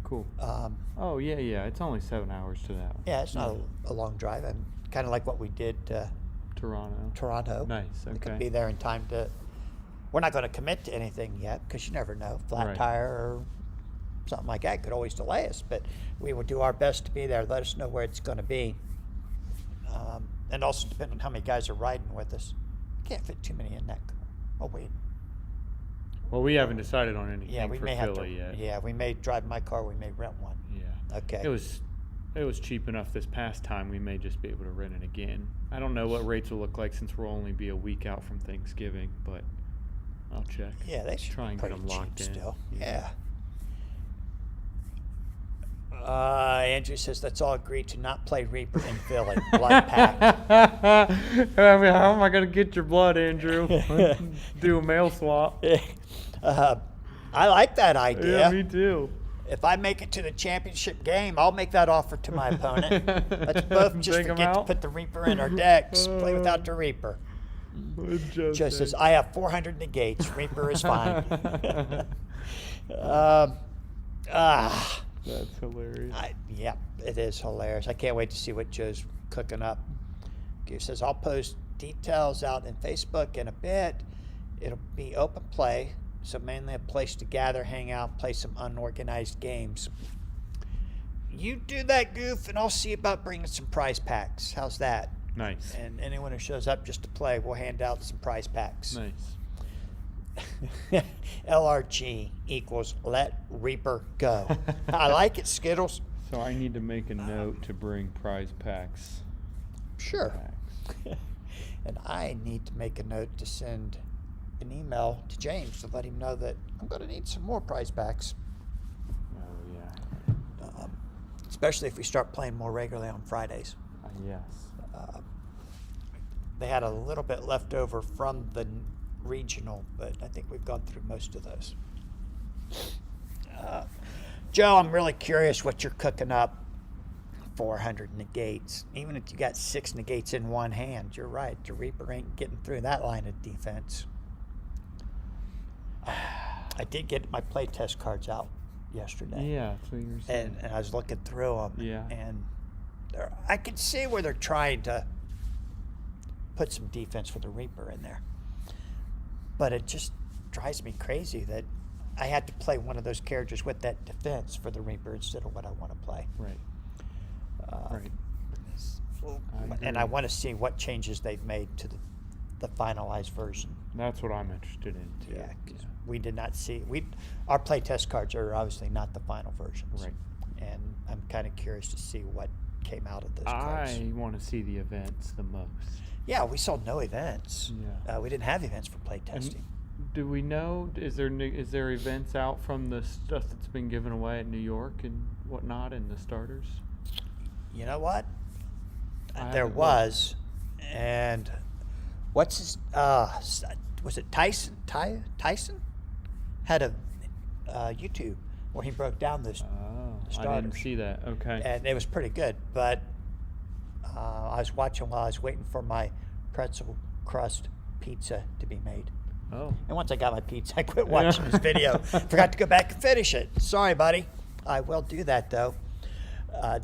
Speaker 2: Cool.
Speaker 1: Um,
Speaker 2: Oh yeah. It's only 7 hours to that one.
Speaker 1: yeah, it's not a long drive. And kind of like what we did
Speaker 2: Toronto.
Speaker 1: Toronto.
Speaker 2: Nice.
Speaker 1: We could
Speaker 2: Okay.
Speaker 1: be there in time to. We're not going to commit to anything yet because you never know. Flat
Speaker 2: Right.
Speaker 1: tire or something like that could always delay us, but we will do our best to be there. Let us know where it's going to be. And also depending on how many guys are riding with us. Can't fit too many in that car. Oh, wait.
Speaker 2: Well, we haven't decided on anything
Speaker 1: Yeah, we
Speaker 2: for
Speaker 1: may have to.
Speaker 2: Philly yet.
Speaker 1: Yeah, we may drive my car. We may rent one.
Speaker 2: Yeah.
Speaker 1: Okay.
Speaker 2: It was cheap enough this past time. We may just be able to rent it again. I don't know what rates will look like since we'll only be a week out from Thanksgiving, but I'll check.
Speaker 1: Yeah, they should
Speaker 2: try
Speaker 1: be
Speaker 2: and get
Speaker 1: pretty
Speaker 2: them locked
Speaker 1: cheap
Speaker 2: in.
Speaker 1: still. Yeah. Andrew says, let's all agree to not play Reaper in Philly. Blood pack.
Speaker 2: I mean, how am I going to get your blood, Andrew? Do a mail swap.
Speaker 1: I like that idea.
Speaker 2: Yeah, me too.
Speaker 1: If I make it to the championship game, I'll make that offer to my opponent. Let's both just
Speaker 2: Take 'em
Speaker 1: forget to
Speaker 2: out?
Speaker 1: put the Reaper in our decks. Play without the Reaper. Joe says, I have 400 negates. Reaper is fine.
Speaker 2: That's hilarious.
Speaker 1: Yeah, it is hilarious. I can't wait to see what Joe's cooking up. Goose says, I'll post details out in Facebook in a bit. It'll be open play, so mainly a place to gather, hang out, play some unorganized games. You do that, Goof, and I'll see about bringing some prize packs. How's that?
Speaker 2: Nice.
Speaker 1: And anyone who shows up just to play, we'll hand out some prize packs.
Speaker 2: Nice.
Speaker 1: LRG equals let Reaper go. I like it, Skittles.
Speaker 2: So I need to make a note to bring prize packs.
Speaker 1: Sure.
Speaker 2: Packs.
Speaker 1: And I need to make a note to send an email to James to let him know that I'm going to need some more prize packs,
Speaker 2: Oh, yeah.
Speaker 1: especially if we start playing more regularly on Fridays.
Speaker 2: Yes.
Speaker 1: They had a little bit left over from the regional, but I think we've gone through most of those. Joe, I'm really curious what you're cooking up. 400 negates. Even if you got 6 negates in one hand, you're right. The Reaper ain't getting through that line of defense. I did get my play test cards out yesterday.
Speaker 2: Yeah, that's what you were saying.
Speaker 1: And I was looking through them.
Speaker 2: Yeah.
Speaker 1: And I can see where they're trying to put some defense for the Reaper in there. But it just drives me crazy that I had to play one of those characters with that defense for the Reaper instead of what I want to play.
Speaker 2: Right. Right.
Speaker 1: And I want to see what changes they've made to the finalized version.
Speaker 2: That's what I'm interested in too.
Speaker 1: Yeah, 'cause we did not see our play test cards are obviously not the final versions.
Speaker 2: Right.
Speaker 1: And I'm kind of curious to see what came out of those cards.
Speaker 2: I want to see the events the most.
Speaker 1: Yeah, we saw no events.
Speaker 2: Yeah.
Speaker 1: We didn't have events for play testing.
Speaker 2: Do we know? Is there events out from the stuff that's been given away at New York and whatnot, and the starters?
Speaker 1: You know what?
Speaker 2: I
Speaker 1: There
Speaker 2: haven't
Speaker 1: was, and what's his? Was it Tyson? Tyson had a YouTube where he broke down those
Speaker 2: Oh, I
Speaker 1: starters.
Speaker 2: didn't see that. Okay.
Speaker 1: And it was pretty good. But I was watching while I was waiting for my pretzel crust pizza to be made.
Speaker 2: Oh.
Speaker 1: And once I got my pizza, I quit watching this video. Forgot to go back and finish it. Sorry, buddy. I will do that, though.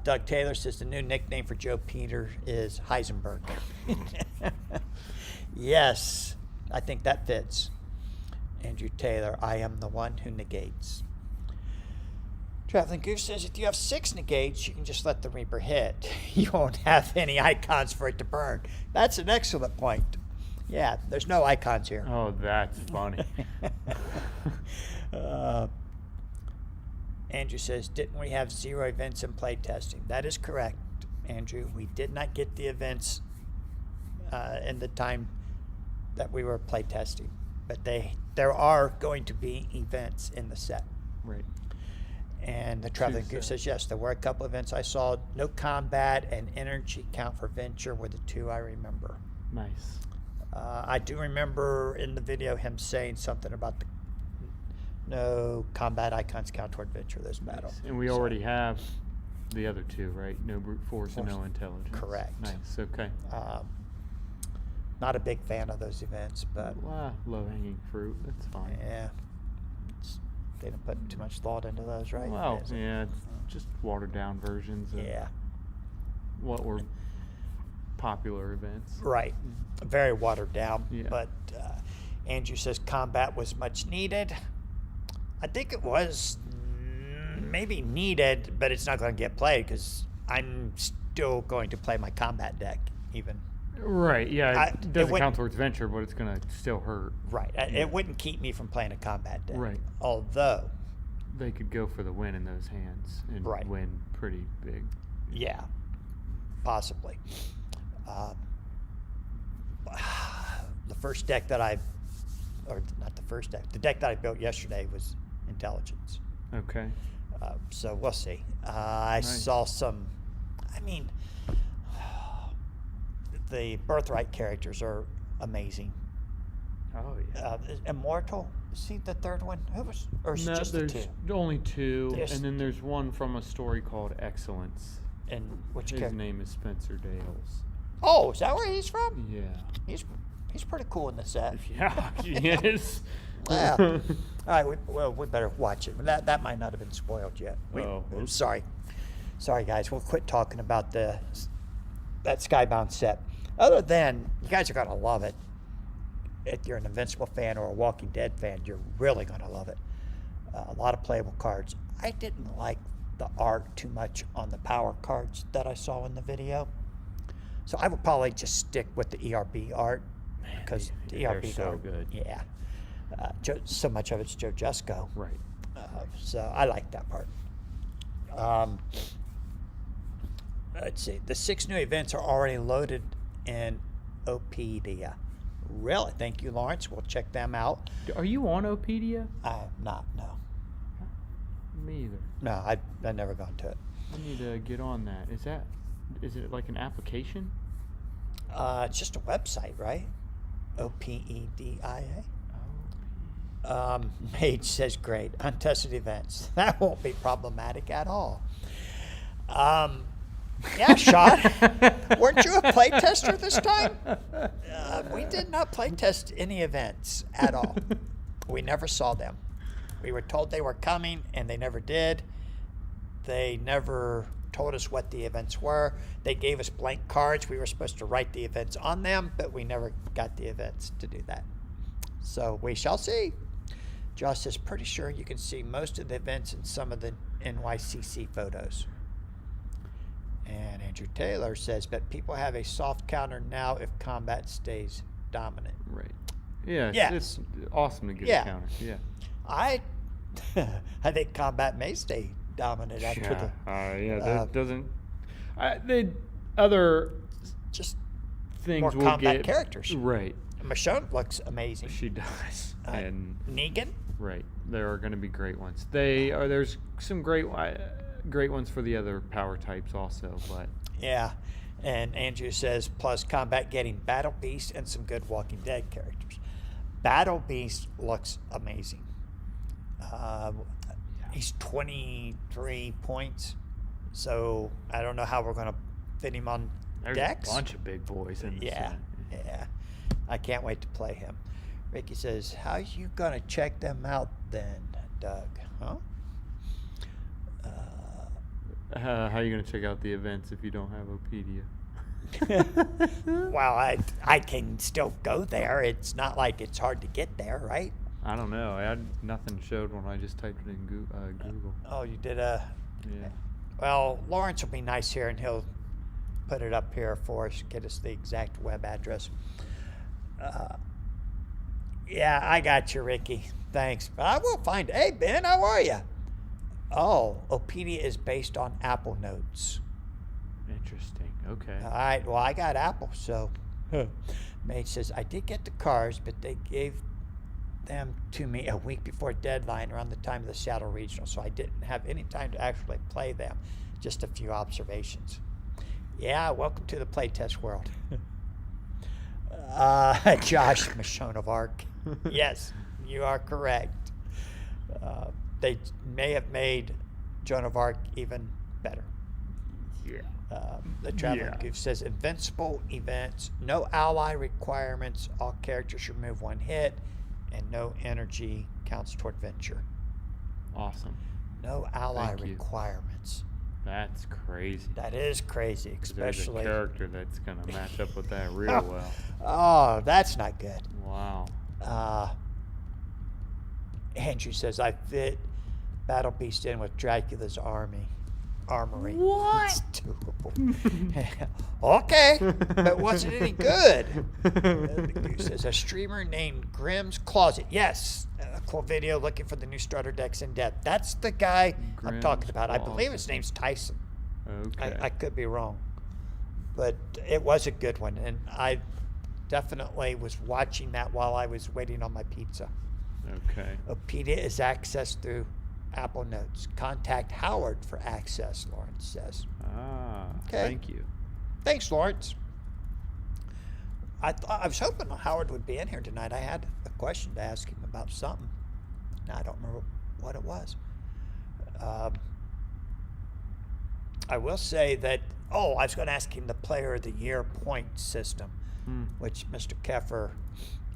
Speaker 1: Doug Taylor says the new nickname for Joe Peter is Heisenberg. Yes, I think that fits. Andrew Taylor, I am the one who negates. Traveling Goose says if you have 6 negates, you can just let the Reaper hit. You won't have any icons for it to burn. That's an excellent point. Yeah, there's no icons here.
Speaker 2: Oh, that's funny.
Speaker 1: Andrew says, didn't we have 0 events in play testing? That is correct, Andrew. We did not get the events in the time that we were play testing. But there are going to be events in the set.
Speaker 2: Right.
Speaker 1: And the Traveling Goose says, yes, there were a couple events I saw. No combat and energy count for venture were the 2 I remember.
Speaker 2: Nice.
Speaker 1: I do remember in the video him saying something about the no combat icons count toward venture this battle.
Speaker 2: And we already have the other 2, right? No brute force and no
Speaker 1: Force.
Speaker 2: intelligence.
Speaker 1: Correct.
Speaker 2: Nice. Okay.
Speaker 1: Not a big fan of those events, but
Speaker 2: Low hanging fruit. That's fine.
Speaker 1: yeah, they don't put too much thought into those, right?
Speaker 2: Well,
Speaker 1: Is it?
Speaker 2: yeah, it's just watered down versions of
Speaker 1: Yeah,
Speaker 2: what were popular events.
Speaker 1: right. Very watered down.
Speaker 2: Yeah.
Speaker 1: But Andrew says combat was much needed. I think it was maybe needed, but it's not going to get played because I'm still going to play my combat deck even.
Speaker 2: Right. Yeah.
Speaker 1: It
Speaker 2: It doesn't
Speaker 1: wouldn't-
Speaker 2: count towards venture, but it's gonna still hurt.
Speaker 1: Right. It wouldn't keep me from playing a combat deck.
Speaker 2: Right.
Speaker 1: Although,
Speaker 2: They could go for the win in those hands and
Speaker 1: Right.
Speaker 2: win pretty big.
Speaker 1: yeah, possibly. The first deck that or not the first deck, the deck that I built yesterday was intelligence.
Speaker 2: Okay.
Speaker 1: So we'll see. I
Speaker 2: Nice.
Speaker 1: saw some, I mean, the Birthright characters are amazing.
Speaker 2: Oh yeah.
Speaker 1: Immortal, see the third one? Who was, or is it
Speaker 2: No,
Speaker 1: just the
Speaker 2: there's
Speaker 1: two?
Speaker 2: only two,
Speaker 1: There's-
Speaker 2: and then there's one from a story called Excellence.
Speaker 1: And which
Speaker 2: His
Speaker 1: character?
Speaker 2: name is Spencer Dales.
Speaker 1: Oh, is that where he's from?
Speaker 2: Yeah.
Speaker 1: He's pretty cool in the set.
Speaker 2: Yeah, he is.
Speaker 1: Yeah. All right, we better watch it. That might not have been spoiled yet.
Speaker 2: Oh, oops.
Speaker 1: Sorry, guys. We'll quit talking about that Skybound set. Other than you guys are gonna love it. If you're an Invincible fan or a Walking Dead fan, you're really gonna love it. A lot of playable cards. I didn't like the art too much on the power cards that I saw in the video, so I would probably just stick with the ERB art because the
Speaker 2: they're
Speaker 1: ERB
Speaker 2: so
Speaker 1: art,
Speaker 2: good.
Speaker 1: yeah. So much of it's Joe Jusko.
Speaker 2: Right.
Speaker 1: So I like that part. Let's see. The 6 new events are already loaded in Opedia. Really? Thank you, Lawrence. We'll check them out.
Speaker 2: Are you on Opedia?
Speaker 1: I'm not. No.
Speaker 2: Me either.
Speaker 1: No, I've never gone to it.
Speaker 2: I need to get on that. Is it like an application?
Speaker 1: It's just a website, right? Opedia.
Speaker 2: Oh.
Speaker 1: Mage says great. Untested events. That won't be problematic at all. Yeah, Sean. Weren't you a playtester this time? We did not playtest any events at all. We never saw them. We were told they were coming, and they never did. They never told us what the events were. They gave us blank cards. We were supposed to write the events on them, but we never got the events to do that. So we shall see. Josh is pretty sure you can see most of the events in some of the NYCC photos. And Andrew Taylor says, but people have a soft counter now if combat stays dominant.
Speaker 2: Right. Yeah.
Speaker 1: Yes.
Speaker 2: It's awesome to get
Speaker 1: Yeah.
Speaker 2: a counter. Yeah.
Speaker 1: I think combat may stay dominant after
Speaker 2: Yeah.
Speaker 1: the
Speaker 2: That doesn't. The other
Speaker 1: just
Speaker 2: things
Speaker 1: more
Speaker 2: will
Speaker 1: combat
Speaker 2: get
Speaker 1: characters.
Speaker 2: Right.
Speaker 1: Michonne looks amazing.
Speaker 2: She does. And
Speaker 1: Negan.
Speaker 2: right, there are going to be great ones. There's some great ones for the other power types also, but
Speaker 1: Yeah. And Andrew says, plus combat getting Battle Beast and some good Walking Dead characters. Battle Beast looks amazing. He's 23 points, so I don't know how we're going to fit him on
Speaker 2: there's
Speaker 1: decks.
Speaker 2: a bunch of big boys in this
Speaker 1: Yeah,
Speaker 2: set.
Speaker 1: yeah. I can't wait to play him. Ricky says, how you going to check them out then, Doug? Huh?
Speaker 2: How are you going to check out the events if you don't have Opedia?
Speaker 1: Well, I can still go there. It's not like it's hard to get there, right?
Speaker 2: I don't know. Nothing showed when I just typed it in Google.
Speaker 1: Oh, you did a...
Speaker 2: Yeah.
Speaker 1: Well, Lawrence will be nice here, and he'll put it up here for us, get us the exact web address. Yeah, I got you, Ricky. Thanks. But I will find... Hey, Ben, how are you? Oh, Opedia is based on Apple Notes.
Speaker 2: Interesting. Okay.
Speaker 1: All right, well, I got Apple, so... Mage says, I did get the cars, but they gave them to me a week before deadline around the time of the Seattle Regional, so I didn't have any time to actually play them. Just a few observations. Yeah, welcome to the playtest world. Josh Michonne of Arc. Yes, you are correct. They may have made Joan of Arc even better.
Speaker 2: Yeah.
Speaker 1: The Traveling
Speaker 2: Yeah.
Speaker 1: Goof says invincible events, no ally requirements, all characters remove 1 hit, and no energy counts toward venture.
Speaker 2: Awesome.
Speaker 1: No ally
Speaker 2: Thank you.
Speaker 1: requirements.
Speaker 2: That's crazy.
Speaker 1: That is crazy,
Speaker 2: There's
Speaker 1: especially.
Speaker 2: a character that's going to match up with that real well.
Speaker 1: Oh, that's not good.
Speaker 2: Wow.
Speaker 1: Andrew says I fit Battle Beast in with Dracula's armory.
Speaker 2: What?
Speaker 1: It's doable. Okay, but wasn't any good. The Goose says, a streamer named Grimm's Closet. Yes, a cool video looking for the new starter decks in depth. That's the guy I'm
Speaker 2: Grimm's
Speaker 1: talking about. I believe
Speaker 2: Closet.
Speaker 1: his name's Tyson.
Speaker 2: Okay.
Speaker 1: I could be wrong, but it was a good one, and I definitely was watching that while I was waiting on my pizza.
Speaker 2: Okay.
Speaker 1: Opedia is accessed through Apple Notes. Contact Howard for access, Lawrence says.
Speaker 2: Ah,
Speaker 1: Okay.
Speaker 2: thank you.
Speaker 1: Thanks, Lawrence. I was hoping Howard would be in here tonight. I had a question to ask him about something. Now I don't remember what it was. I will say that, I was going to ask him the Player of the Year point system, which Mr. Keffer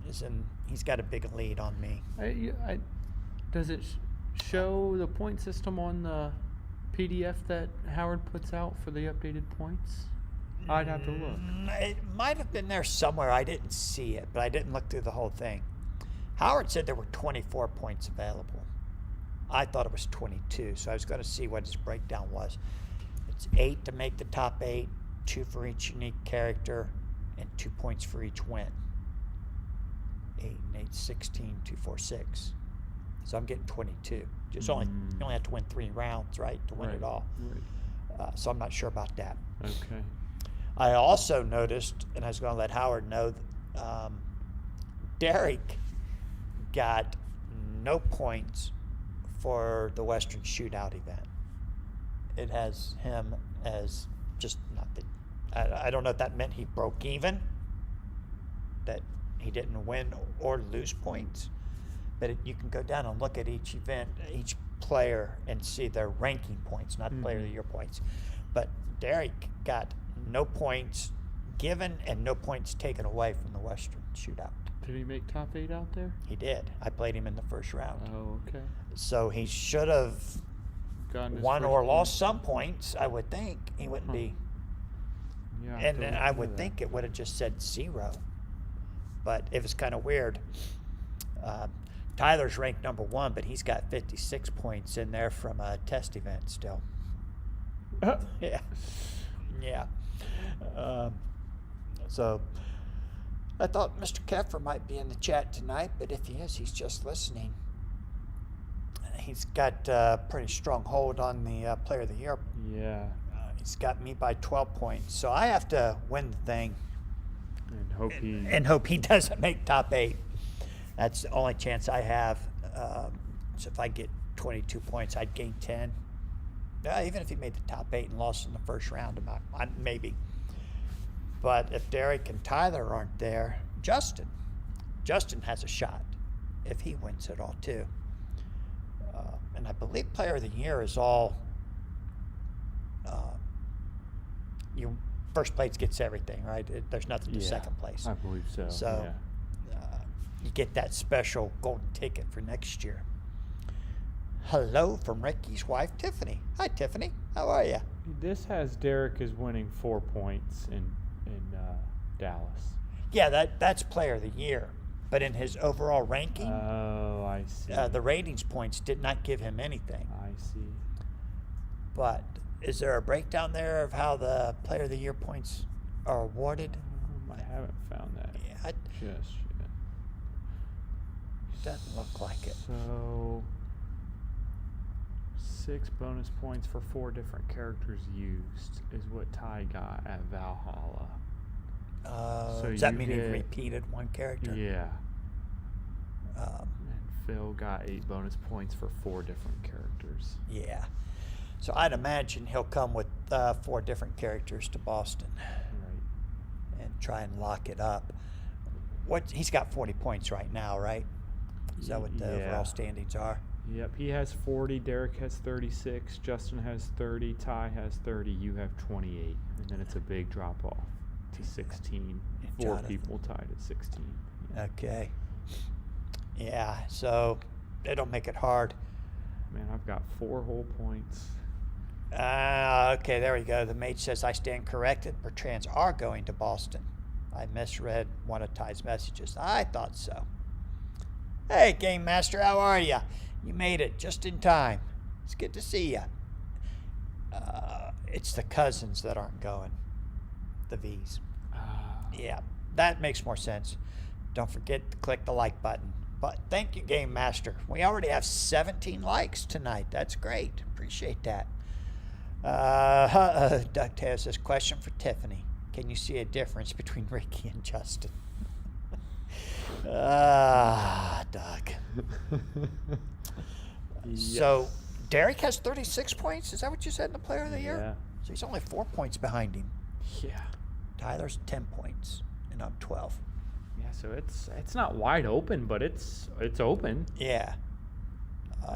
Speaker 1: is in. He's got a big lead on me.
Speaker 2: Does it show the point system on the PDF that Howard puts out for the updated points? I'd have to look.
Speaker 1: It might have been there somewhere. I didn't see it, but I didn't look through the whole thing. Howard said there were 24 points available. I thought it was 22, so I was going to see what his breakdown was. It's 8 to make the top 8, 2 for each unique character, and 2 points for each win. 8 and 8, 16, 2, 4, 6. So I'm getting 22. You only have to win 3 rounds, right, to win it all.
Speaker 2: Right.
Speaker 1: So I'm not sure about that.
Speaker 2: Okay.
Speaker 1: I also noticed, and I was going to let Howard know, Derek got no points for the Western Shootout event. It has him as just nothing. I don't know if that meant he broke even, that he didn't win or lose points, but you can go down and look at each event, each player, and see their ranking points, not Player of the Year points. But Derek got no points given and no points taken away from the Western Shootout.
Speaker 2: Did he make top 8 out there?
Speaker 1: He did. I played him in the first round.
Speaker 2: Oh, okay.
Speaker 1: So he should have
Speaker 2: Gotten his
Speaker 1: won
Speaker 2: first
Speaker 1: or
Speaker 2: point.
Speaker 1: lost some points, I would think. He wouldn't
Speaker 2: Huh.
Speaker 1: be.
Speaker 2: Yeah.
Speaker 1: And then I
Speaker 2: look
Speaker 1: would
Speaker 2: into
Speaker 1: think
Speaker 2: that.
Speaker 1: it would have just said 0. But it was kind of weird. Tyler's ranked number 1, but he's got 56 points in there from a test event still. Yeah. Yeah. So I thought Mr. Keffer might be in the chat tonight, but if he is, he's just listening. He's got a pretty strong hold on the Player of the Year.
Speaker 2: Yeah.
Speaker 1: He's got me by 12 points. So I have to win the thing
Speaker 2: And
Speaker 1: hope he doesn't make top 8. That's the only chance I have. So if I get 22 points, I'd gain 10. Even if he made the top 8 and lost in the first round, maybe. But if Derek and Tyler aren't there, Justin has a shot if he wins it all too. And I believe Player of the Year is all you first place gets everything, right? There's nothing to second place.
Speaker 2: I believe so.
Speaker 1: So you get that special golden ticket for next year. Hello from Ricky's wife, Tiffany. Hi, Tiffany. How are you?
Speaker 2: This has Derek as winning 4 points in Dallas.
Speaker 1: Yeah, that's Player of the Year. But in his overall ranking,
Speaker 2: Oh, I see.
Speaker 1: the ratings points did not give him anything.
Speaker 2: I see.
Speaker 1: But is there a breakdown there of how the Player of the Year points are awarded?
Speaker 2: I haven't found that
Speaker 1: Yeah, it
Speaker 2: just yet.
Speaker 1: doesn't look like it.
Speaker 2: So 6 bonus points for 4 different characters used is what Ty got at Valhalla. So
Speaker 1: Does that
Speaker 2: you
Speaker 1: mean he
Speaker 2: get-
Speaker 1: repeated one character?
Speaker 2: Yeah.
Speaker 1: Um,
Speaker 2: And Phil got 8 bonus points for 4 different characters.
Speaker 1: yeah. So I'd imagine he'll come with 4 different characters to Boston
Speaker 2: Right.
Speaker 1: and try and lock it up. He's got 40 points right now, right? Is that what the
Speaker 2: Yeah.
Speaker 1: overall standings are?
Speaker 2: Yep, he has 40, Derek has 36, Justin has 30, Ty has 30, you have 28. And then it's a big drop off to 16.
Speaker 1: And
Speaker 2: 4
Speaker 1: Jonathan.
Speaker 2: people tied at 16. Yeah.
Speaker 1: Okay. Yeah, so it'll make it hard.
Speaker 2: Man, I've got 4 whole points.
Speaker 1: Okay, there we go. The mage says, I stand corrected. Bertrands are going to Boston. I misread one of Ty's messages. I thought so. Hey, Game Master, how are you? You made it just in time. It's good to see you. It's the cousins that aren't going. The V's. Yeah, that makes more sense. Don't forget to click the like button. But thank you, Game Master. We already have 17 likes tonight. That's great. Appreciate that. Doug Taylor says, question for Tiffany. Can you see a difference between Ricky and Justin? Doug. So, Derek has 36 points? Is that what you said in the Player of the Year?
Speaker 2: Yeah.
Speaker 1: So he's only 4 points behind him.
Speaker 2: Yeah.
Speaker 1: Tyler's 10 points, and I'm 12.
Speaker 2: Yeah, so it's not wide open, but it's open.
Speaker 1: Yeah.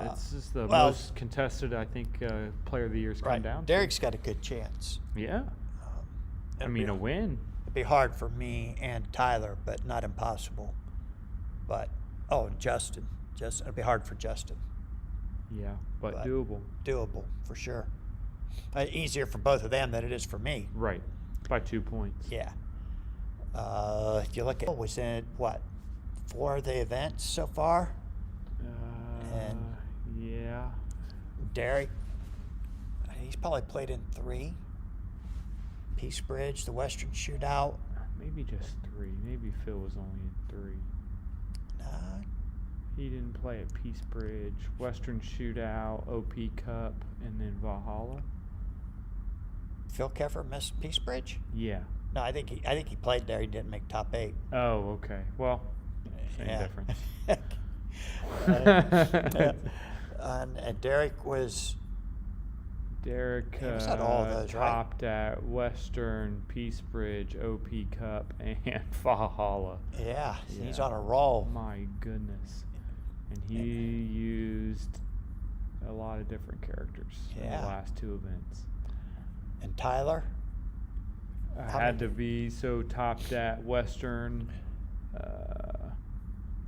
Speaker 2: It's just the
Speaker 1: well,
Speaker 2: most contested, I think, Player of the Year's come
Speaker 1: Right.
Speaker 2: down
Speaker 1: Derek's got a good chance.
Speaker 2: to. Yeah. I
Speaker 1: It'll
Speaker 2: mean,
Speaker 1: be-
Speaker 2: a win.
Speaker 1: It'd be hard for me and Tyler, but not impossible. But, and Justin. It'd be hard for Justin.
Speaker 2: Yeah, but
Speaker 1: But-
Speaker 2: doable.
Speaker 1: Doable, for sure. Easier for both of them than it is for me.
Speaker 2: Right. By 2 points.
Speaker 1: Yeah. If you look at was in what 4 of the events so far. And-
Speaker 2: Yeah.
Speaker 1: Derek, he's probably played in 3. Peace Bridge, the Western Shootout.
Speaker 2: Maybe just 3. Maybe Phil was only in 3. He didn't play at Peace Bridge, Western Shootout, OP Cup, and then Valhalla.
Speaker 1: Phil Keffer missed Peace Bridge.
Speaker 2: Yeah.
Speaker 1: No, I think he played there. He didn't make top 8.
Speaker 2: Oh, okay. Well, same
Speaker 1: Yeah.
Speaker 2: difference.
Speaker 1: And Derek was.
Speaker 2: Derek
Speaker 1: He was at all of those, right?
Speaker 2: topped at Western, Peace Bridge, OP Cup, and Valhalla.
Speaker 1: Yeah, he's
Speaker 2: Yeah.
Speaker 1: on a roll.
Speaker 2: My goodness. And he used a lot of different characters in
Speaker 1: Yeah.
Speaker 2: the last 2 events.
Speaker 1: And Tyler. How
Speaker 2: Had
Speaker 1: many-
Speaker 2: to be so topped at Western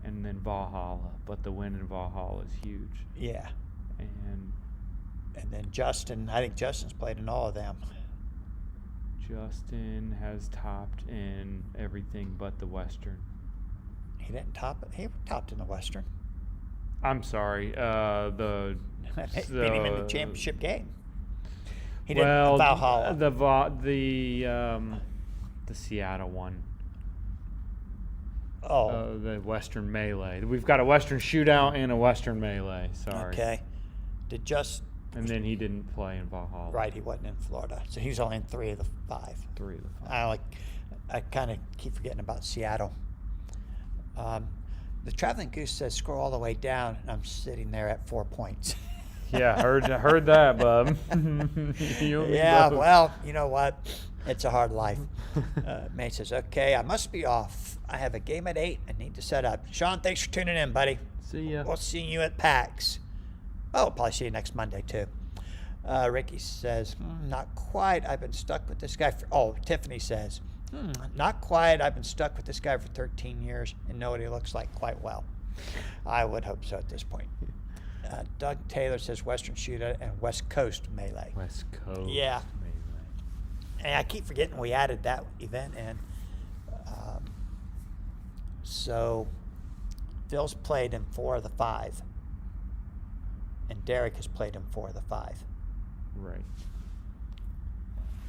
Speaker 2: and then Valhalla. But the win in Valhalla is huge.
Speaker 1: Yeah.
Speaker 2: And
Speaker 1: then Justin. I think Justin's played in all of them.
Speaker 2: Justin has topped in everything but the Western.
Speaker 1: He didn't top it. He topped in the Western.
Speaker 2: I'm sorry.
Speaker 1: Beat him in the championship game. He didn't Valhalla.
Speaker 2: The Seattle one.
Speaker 1: Oh,
Speaker 2: The Western Melee. We've got a Western Shootout and a Western Melee. Sorry.
Speaker 1: okay. Did just
Speaker 2: And then he didn't play in Valhalla.
Speaker 1: right? He wasn't in Florida, so he was only in 3 of the 5.
Speaker 2: 3 of the 5.
Speaker 1: I kind of keep forgetting about Seattle. The Traveling Goose says scroll all the way down, and I'm sitting there at 4 points.
Speaker 2: Yeah, heard that, bub. You and me
Speaker 1: Yeah,
Speaker 2: both.
Speaker 1: well, you know what? It's a hard life. May says, okay, I must be off. I have a game at 8 and need to set up. Sean, thanks for tuning in, buddy.
Speaker 2: See ya.
Speaker 1: We'll see you at PAX. Oh, we'll probably see you next Monday, too. Ricky says, not quite. I've been stuck with this guy Tiffany says, not quite. I've been stuck with this guy for 13 years and know what he looks like quite well. I would hope so at this point. Doug Taylor says Western Shootout and West Coast Melee.
Speaker 2: West Coast.
Speaker 1: Yeah.
Speaker 2: Melee.
Speaker 1: And I keep forgetting we added that event in. So Phil's played in 4 of the 5. And Derek has played in 4 of the 5.
Speaker 2: Right.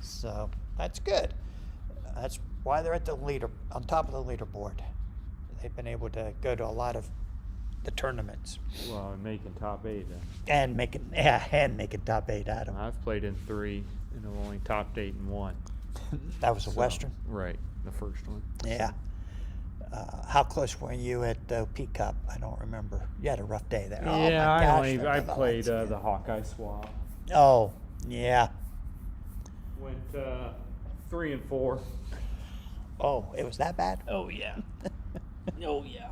Speaker 1: So that's good. That's why they're at the on top of the leaderboard. They've been able to go to a lot of the tournaments
Speaker 2: Well, and making top 8 then.
Speaker 1: and making top 8 out of them.
Speaker 2: I've played in 3 and I've only topped 8 in 1.
Speaker 1: That was a
Speaker 2: So,
Speaker 1: Western.
Speaker 2: Right. The first one.
Speaker 1: Yeah. How close were you at the P Cup? I don't remember. You had a rough day there. Oh,
Speaker 2: Yeah,
Speaker 1: my gosh,
Speaker 2: I
Speaker 1: remember
Speaker 2: played
Speaker 1: that.
Speaker 2: the Hawkeye swap.
Speaker 1: Oh, yeah.
Speaker 2: Went 3 and 4.
Speaker 1: Oh, it was that bad?
Speaker 2: Oh yeah. Oh yeah.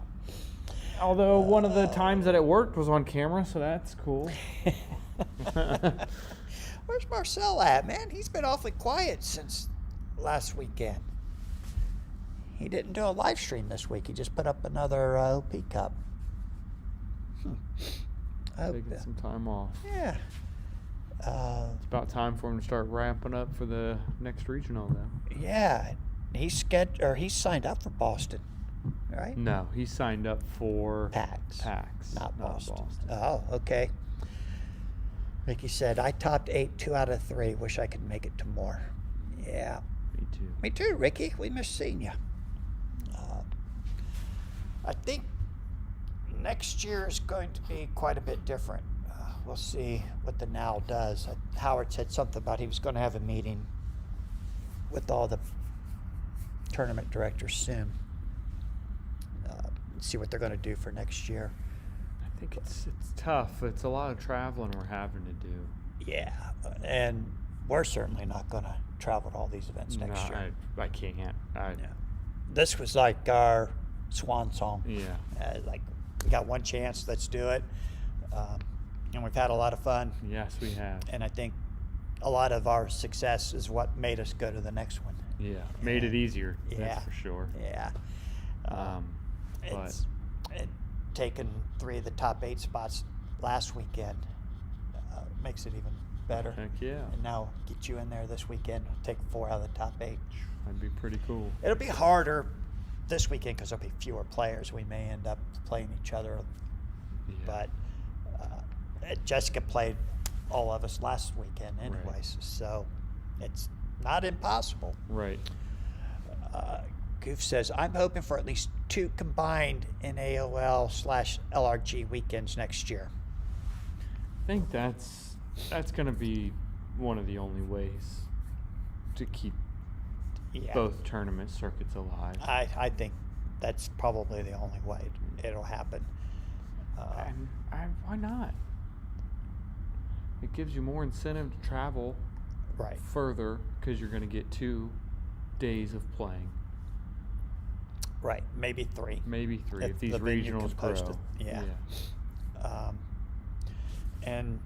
Speaker 2: Although one of the times that it worked was on camera, so that's cool.
Speaker 1: Where's Marcel at, man? He's been awfully quiet since last weekend. He didn't do a live stream this week. He just put up another OP Cup.
Speaker 2: Taking some time off.
Speaker 1: Yeah.
Speaker 2: It's about time for him to start ramping up for the next regional now.
Speaker 1: Yeah. He's signed up for Boston, right?
Speaker 2: No, he signed up for
Speaker 1: PAX.
Speaker 2: PAX,
Speaker 1: Not Boston. Oh, okay. Ricky said, I topped 8 2 out of 3. Wish I could make it to more. Yeah.
Speaker 2: Me too.
Speaker 1: Me too, Ricky. We miss seeing you. I think next year is going to be quite a bit different. We'll see what the NOW does. Howard said something about he was going to have a meeting with all the tournament directors soon. See what they're going to do for next year.
Speaker 2: I think it's tough. It's a lot of traveling we're having to do.
Speaker 1: Yeah, and we're certainly not going to travel to all these events next year.
Speaker 2: I can't.
Speaker 1: Yeah. This was like our swan song.
Speaker 2: Yeah.
Speaker 1: Like, we got one chance, let's do it. And we've had a lot of fun.
Speaker 2: Yes, we have.
Speaker 1: And I think a lot of our success is what made us go to the next one.
Speaker 2: Yeah, made it easier.
Speaker 1: Yeah.
Speaker 2: That's for sure.
Speaker 1: Yeah.
Speaker 2: But
Speaker 1: Taking 3 of the top 8 spots last weekend makes it even better.
Speaker 2: heck yeah,
Speaker 1: And now get you in there this weekend, take 4 out of the top 8.
Speaker 2: that'd be pretty cool.
Speaker 1: It'll be harder this weekend because there'll be fewer players. We may end up playing each other,
Speaker 2: Yeah.
Speaker 1: but Jessica played all of us last weekend anyways,
Speaker 2: Right.
Speaker 1: so it's not impossible.
Speaker 2: Right.
Speaker 1: Goof says, I'm hoping for at least 2 combined NAOL/LRG weekends next year.
Speaker 2: I think that's going to be one of the only ways to keep
Speaker 1: Yeah.
Speaker 2: both tournament circuits alive.
Speaker 1: I think that's probably the only way it'll happen.
Speaker 2: Why not? It gives you more incentive to travel
Speaker 1: Right.
Speaker 2: further because you're going to get 2 days of playing,
Speaker 1: Right. Maybe 3.
Speaker 2: maybe 3 if these
Speaker 1: the venue
Speaker 2: regionals
Speaker 1: can post
Speaker 2: grow.
Speaker 1: it. Yeah. And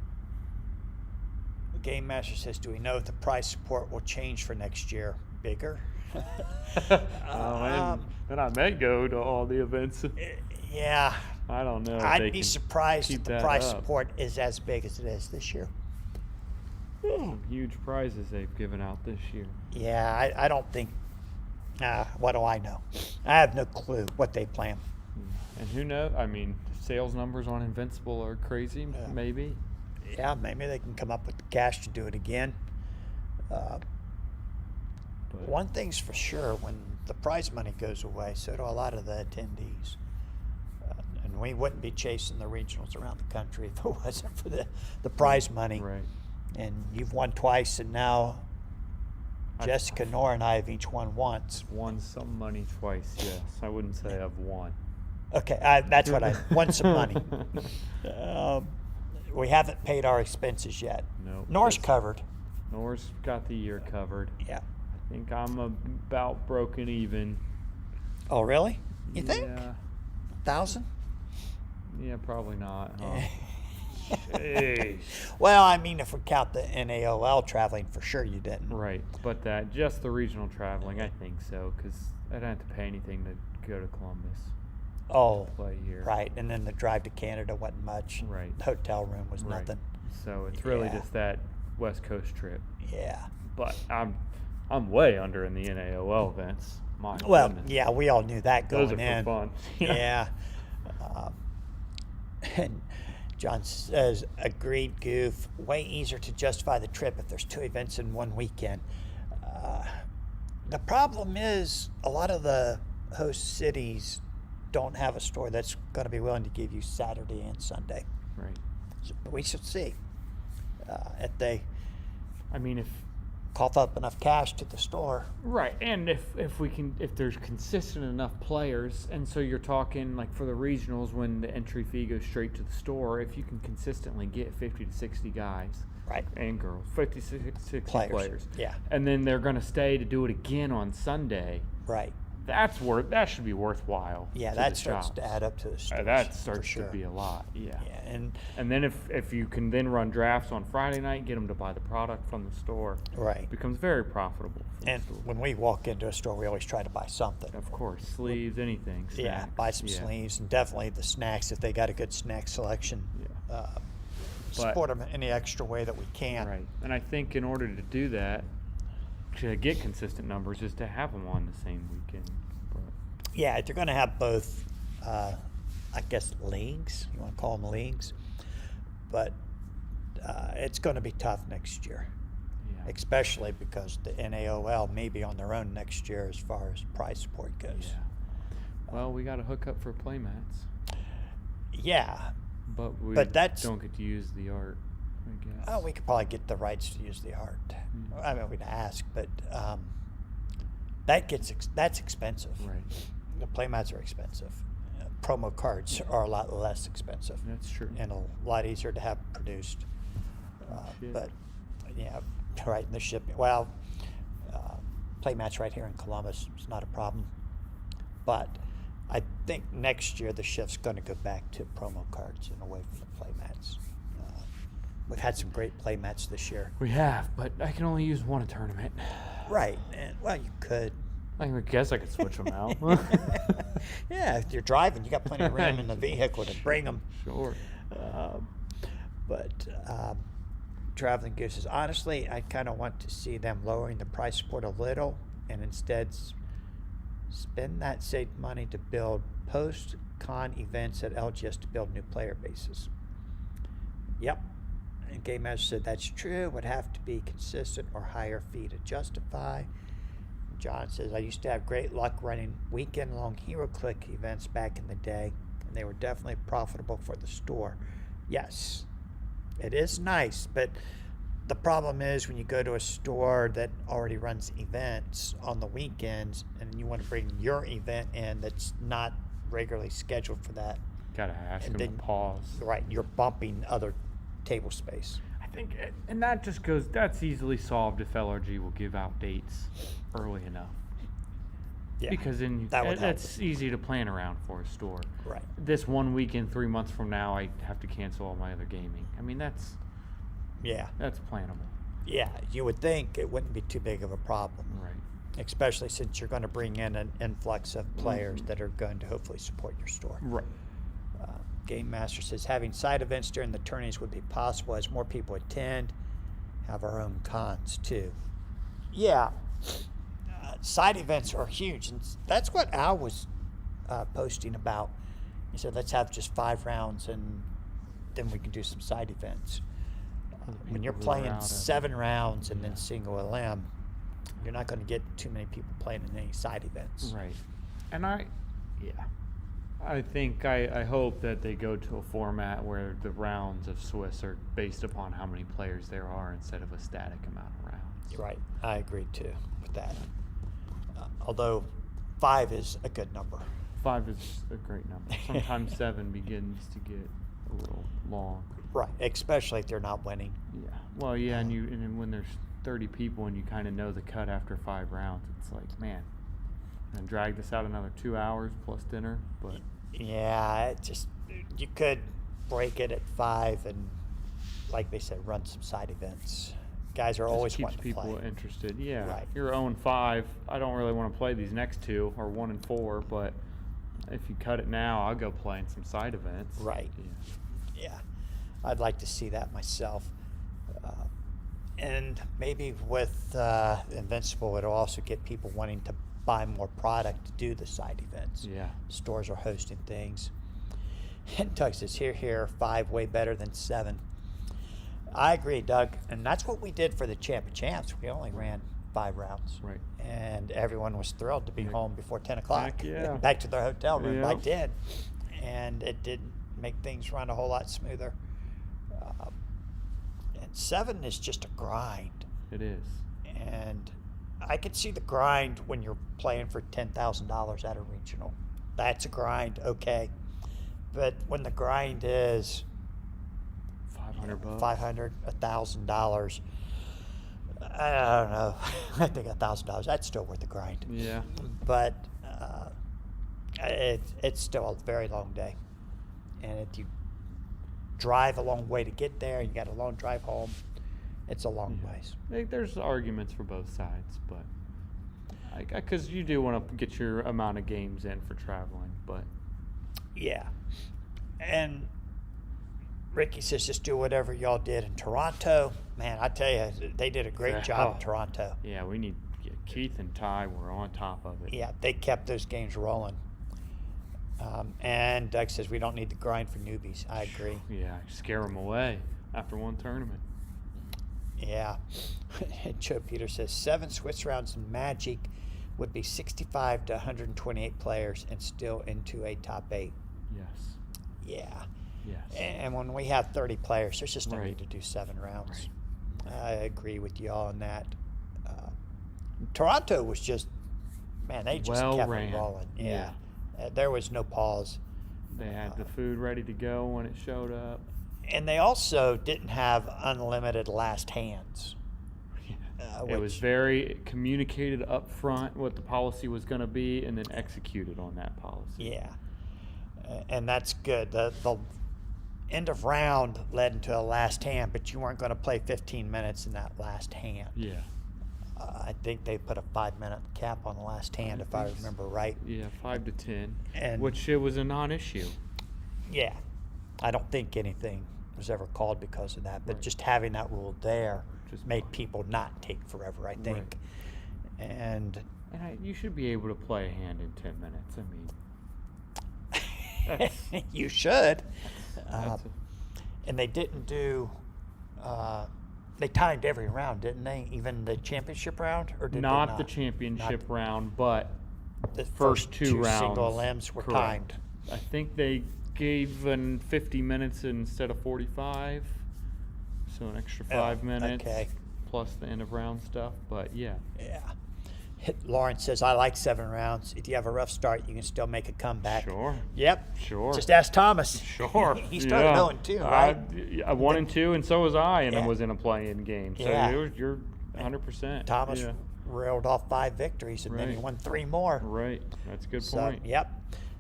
Speaker 1: Game Master says, do we know if the prize support will change for next year? Bigger?
Speaker 2: Then I may go to all the events.
Speaker 1: Yeah.
Speaker 2: I don't know. If they
Speaker 1: I'd be
Speaker 2: can
Speaker 1: surprised if
Speaker 2: keep
Speaker 1: the
Speaker 2: that
Speaker 1: prize
Speaker 2: up.
Speaker 1: support is as big as it is this year.
Speaker 2: Some huge prizes they've given out this year.
Speaker 1: Yeah, I don't think. What do I know? I have no clue what they plan.
Speaker 2: And who knows? I mean, sales numbers on Invincible are crazy.
Speaker 1: Yeah.
Speaker 2: Maybe.
Speaker 1: Yeah, maybe they can come up with the cash to do it again.
Speaker 2: But
Speaker 1: One thing's for sure, when the prize money goes away, so do a lot of the attendees. And we wouldn't be chasing the regionals around the country if it wasn't for the prize money.
Speaker 2: Right.
Speaker 1: And you've won twice, and now
Speaker 2: I-
Speaker 1: Jessica, Nora, and I have each won once.
Speaker 2: Won some money twice. Yes, I wouldn't say I've won.
Speaker 1: Okay, that's what I won some money. We haven't paid our expenses yet.
Speaker 2: No.
Speaker 1: Nora's
Speaker 2: that's-
Speaker 1: covered.
Speaker 2: Nora's got the year covered.
Speaker 1: Yeah.
Speaker 2: I think I'm about broken even.
Speaker 1: Oh, really? You think?
Speaker 2: Yeah.
Speaker 1: 1,000?
Speaker 2: Yeah, probably not. Huh? Jeez.
Speaker 1: Well, I mean, if we count the NAOL traveling, for sure you didn't.
Speaker 2: Right, but that just the regional traveling, I think so, because I don't have to pay anything to go to Columbus
Speaker 1: Oh,
Speaker 2: play here.
Speaker 1: right. And then the drive to Canada wasn't much.
Speaker 2: Right.
Speaker 1: The hotel room was
Speaker 2: Right.
Speaker 1: nothing.
Speaker 2: So it's really
Speaker 1: Yeah.
Speaker 2: just that West Coast trip.
Speaker 1: Yeah.
Speaker 2: But I'm way under in the NAOL events. My
Speaker 1: Well,
Speaker 2: goodness.
Speaker 1: yeah, we all knew that going
Speaker 2: Those are
Speaker 1: in.
Speaker 2: for fun.
Speaker 1: Yeah. And John says, agreed, Goof. Way easier to justify the trip if there's 2 events in one weekend. The problem is a lot of the host cities don't have a store that's going to be willing to give you Saturday and Sunday.
Speaker 2: Right.
Speaker 1: So we should see if they
Speaker 2: I mean, if
Speaker 1: cough up enough cash to the store.
Speaker 2: right, and if there's consistent enough players, and so you're talking like for the regionals when the entry fee goes straight to the store, if you can consistently get 50 to 60 guys
Speaker 1: Right.
Speaker 2: and girls, 50 to 60 players,
Speaker 1: Yeah.
Speaker 2: and then they're going to stay to do it again on Sunday.
Speaker 1: Right.
Speaker 2: That should be worthwhile.
Speaker 1: Yeah,
Speaker 2: to
Speaker 1: that
Speaker 2: the
Speaker 1: starts to
Speaker 2: shops.
Speaker 1: add up to the stores.
Speaker 2: That
Speaker 1: for
Speaker 2: starts
Speaker 1: sure.
Speaker 2: to be a lot. Yeah.
Speaker 1: Yeah,
Speaker 2: And then if you can then run drafts on Friday night, get them to buy the product from the store,
Speaker 1: right.
Speaker 2: it becomes very profitable. For
Speaker 1: And
Speaker 2: the store.
Speaker 1: when we walk into a store, we always try to buy something.
Speaker 2: Of course, sleeves, anything.
Speaker 1: Yeah,
Speaker 2: snacks,
Speaker 1: buy some
Speaker 2: yeah.
Speaker 1: sleeves and definitely the snacks if they got a good snack selection.
Speaker 2: Yeah.
Speaker 1: Support them any extra way that we can.
Speaker 2: Right. And I think in order to do that, to get consistent numbers, is to have them on the same weekend. But
Speaker 1: Yeah, if you're going to have both, I guess leagues. You want to call them leagues, but it's going to be tough next year,
Speaker 2: Yeah.
Speaker 1: especially because the NAOL may be on their own next year as far as prize support goes.
Speaker 2: Yeah. Well, we got to hook up for playmats,
Speaker 1: Yeah.
Speaker 2: but we
Speaker 1: But that's-
Speaker 2: don't get to use the art, I guess.
Speaker 1: Oh, we could probably get the rights to use the art.
Speaker 2: Mm.
Speaker 1: I mean, we'd ask, but that's expensive.
Speaker 2: Right.
Speaker 1: The playmats are expensive. Promo cards are a lot less expensive
Speaker 2: That's true.
Speaker 1: and a lot easier to have produced.
Speaker 2: Shit.
Speaker 1: But yeah, right in the shipping. Well, playmats right here in Columbus is not a problem. But I think next year the shift's going to go back to promo cards and away from the playmats. We've had some great playmats this year.
Speaker 2: We have, but I can only use one a tournament.
Speaker 1: Right. And, well, you could.
Speaker 2: I guess I could switch them out.
Speaker 1: Yeah, if you're driving, you got plenty of room in the vehicle to bring them.
Speaker 2: Sure.
Speaker 1: But Traveling Goose says, honestly, I kind of want to see them lowering the price support a little and instead spend that saved money to build post-con events at LGS to build new player bases. Yep. And Game Master said that's true. Would have to be consistent or higher fee to justify. John says, I used to have great luck running weekend-long HeroClick events back in the day, and they were definitely profitable for the store. Yes, it is nice, but the problem is when you go to a store that already runs events on the weekends and you want to bring your event in that's not regularly scheduled for that,
Speaker 2: Gotta ask
Speaker 1: And
Speaker 2: them to
Speaker 1: then-
Speaker 2: pause.
Speaker 1: right, you're bumping other table space.
Speaker 2: I think, and that just goes, that's easily solved if LRG will give out dates early enough.
Speaker 1: Yeah,
Speaker 2: Because then
Speaker 1: that would help.
Speaker 2: that's easy to plan around for a store.
Speaker 1: Right.
Speaker 2: This one weekend, 3 months from now, I have to cancel all my other gaming. I mean, that's
Speaker 1: Yeah.
Speaker 2: plannable.
Speaker 1: Yeah, you would think it wouldn't be too big of a problem.
Speaker 2: Right.
Speaker 1: Especially since you're going to bring in an influx of players that are going to hopefully support your store.
Speaker 2: Right.
Speaker 1: Game Master says having side events during the tourneys would be possible as more people attend, have our own cons too. Yeah, side events are huge, and that's what Al was posting about. He said, let's have just 5 rounds and then we can do some side events. When you're
Speaker 2: people who are
Speaker 1: playing
Speaker 2: out of-
Speaker 1: 7 rounds and then
Speaker 2: Yeah.
Speaker 1: single LM, you're not going to get too many people playing in any side events.
Speaker 2: Right. And I think, I hope that they go to a format where the rounds of Swiss are based upon how many players there are instead of a static amount of rounds.
Speaker 1: Right, I agree too with that. Although 5 is a good number.
Speaker 2: 5 is a great number. Sometimes 7 begins to get a little long.
Speaker 1: Right, especially if they're not winning.
Speaker 2: Yeah. Well, yeah, and then when there's 30 people and you kind of know the cut after 5 rounds, it's like, man, and drag this out another 2 hours plus dinner, but
Speaker 1: Yeah, it just, you could break it at 5 and, like they said, run some side events. Guys are
Speaker 2: just
Speaker 1: always
Speaker 2: keeps
Speaker 1: wanting to
Speaker 2: people
Speaker 1: play.
Speaker 2: interested. Yeah.
Speaker 1: Right.
Speaker 2: You're 0-5. I don't really want to play these next 2 or 1-4, but if you cut it now, I'll go play in some side events.
Speaker 1: Right.
Speaker 2: Yeah.
Speaker 1: Yeah, I'd like to see that myself. And maybe with Invincible, it'll also get people wanting to buy more product to do the side events.
Speaker 2: Yeah.
Speaker 1: Stores are hosting things. And Doug says, here, 5 way better than 7. I agree, Doug. And that's what we did for the Champ of Champs. We only ran 5 rounds.
Speaker 2: Right.
Speaker 1: And everyone was thrilled to be
Speaker 2: Heck-
Speaker 1: home before 10 o'clock.
Speaker 2: heck yeah.
Speaker 1: Back to their hotel room by
Speaker 2: Yep.
Speaker 1: 10. And it did make things run a whole lot smoother. And 7 is just a grind.
Speaker 2: It is.
Speaker 1: And I could see the grind when you're playing for $10,000 at a regional. That's a grind, okay. But when the grind is
Speaker 2: $500.
Speaker 1: $500, $1,000, I don't know. I think $1,000, that's still worth the grind.
Speaker 2: Yeah.
Speaker 1: But it's still a very long day. And if you drive a long way to get there, you got a long drive home, it's a long
Speaker 2: Yeah.
Speaker 1: ways.
Speaker 2: There's arguments for both sides, but because you do want to get your amount of games in for traveling, but
Speaker 1: Yeah. And Ricky says just do whatever y'all did in Toronto. Man, I tell you, they did a great job in
Speaker 2: Oh.
Speaker 1: Toronto.
Speaker 2: yeah, we need Keith and Ty were on top of it.
Speaker 1: Yeah, they kept those games rolling. And Doug says we don't need the grind for newbies. I agree.
Speaker 2: Yeah, scare them away after one tournament.
Speaker 1: Yeah. Joe Peter says 7 Swiss rounds in Magic would be 65 to 128 players and still into a top 8.
Speaker 2: Yes.
Speaker 1: Yeah.
Speaker 2: Yes.
Speaker 1: And when we have 30 players, there's just no
Speaker 2: Right.
Speaker 1: need to do 7 rounds.
Speaker 2: Right.
Speaker 1: I agree with you all on that. Toronto was just, man, they just
Speaker 2: Well
Speaker 1: kept
Speaker 2: ran.
Speaker 1: it rolling.
Speaker 2: Yeah.
Speaker 1: There was no pause.
Speaker 2: They had the food ready to go when it showed up.
Speaker 1: And they also didn't have unlimited last hands.
Speaker 2: It was very communicated up front what the policy was going to be, and then executed on that policy.
Speaker 1: Yeah. And that's good. The end of round led into a last hand, but you weren't going to play 15 minutes in that last hand.
Speaker 2: Yeah.
Speaker 1: I think they put a 5-minute cap on the last hand, if I
Speaker 2: think so.
Speaker 1: remember right.
Speaker 2: Yeah, 5 to 10,
Speaker 1: And-
Speaker 2: which it was a non-issue.
Speaker 1: Yeah. I don't think anything was ever called because of that, but
Speaker 2: Right.
Speaker 1: just having that rule there
Speaker 2: Just
Speaker 1: made
Speaker 2: fine.
Speaker 1: people not take forever, I think. And
Speaker 2: And you should be able to play a hand in 10 minutes. I mean, that's,
Speaker 1: you should.
Speaker 2: that's
Speaker 1: And they didn't do. They timed every round, didn't they? Even the championship round, or did they
Speaker 2: not
Speaker 1: not?
Speaker 2: the championship round, but
Speaker 1: The
Speaker 2: first two rounds.
Speaker 1: single limbs were
Speaker 2: correct.
Speaker 1: timed.
Speaker 2: I think they gave an 50 minutes instead of 45, so an extra 5 minutes
Speaker 1: okay.
Speaker 2: plus the end of round stuff. But yeah,
Speaker 1: Yeah. Lawrence says, "I like 7 rounds. If you have a rough start, you can still make a comeback."
Speaker 2: sure,
Speaker 1: Yep.
Speaker 2: sure.
Speaker 1: Just ask Thomas.
Speaker 2: Sure.
Speaker 1: He started
Speaker 2: yeah.
Speaker 1: 0-2, right?
Speaker 2: I 1 and 2, and so was I, and I
Speaker 1: Yeah.
Speaker 2: was in a play-in game. So
Speaker 1: Yeah.
Speaker 2: you're 100%.
Speaker 1: Thomas
Speaker 2: Yeah.
Speaker 1: reeled off 5 victories, and then he
Speaker 2: Right.
Speaker 1: won 3 more.
Speaker 2: Right. That's a good
Speaker 1: So,
Speaker 2: point.
Speaker 1: yep.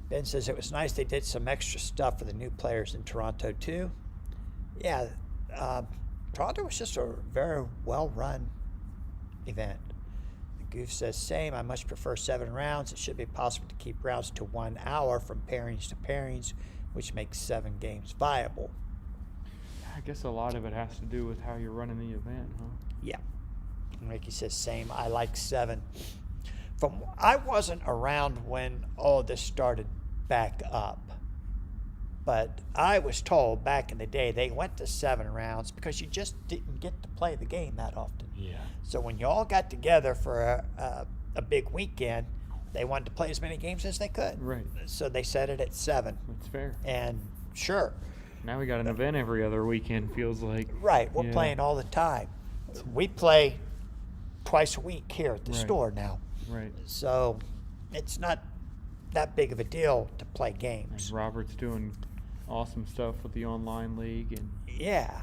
Speaker 1: Ben says it was nice they did some extra stuff for the new players in Toronto too. Yeah, Toronto was just a very well-run event. The Goof says same. I much prefer 7 rounds. It should be possible to keep rounds to 1 hour from pairings to pairings, which makes 7 games viable.
Speaker 2: I guess a lot of it has to do with how you're running the event, huh?
Speaker 1: Yeah. And Ricky says same. I like 7. I wasn't around when all this started back up, but I was told back in the day they went to 7 rounds because you just didn't get to play the game that often.
Speaker 2: Yeah.
Speaker 1: So when you all got together for a big weekend, they wanted to play as many games as they could.
Speaker 2: Right.
Speaker 1: So they set it at 7.
Speaker 2: That's fair.
Speaker 1: And sure,
Speaker 2: Now we got an event every other weekend, feels like.
Speaker 1: right, we're
Speaker 2: Yeah.
Speaker 1: playing all the time. We play twice a week here at the
Speaker 2: Right.
Speaker 1: store now.
Speaker 2: Right.
Speaker 1: So it's not that big of a deal to play
Speaker 2: And
Speaker 1: games.
Speaker 2: Robert's doing awesome stuff with the online league, and
Speaker 1: Yeah.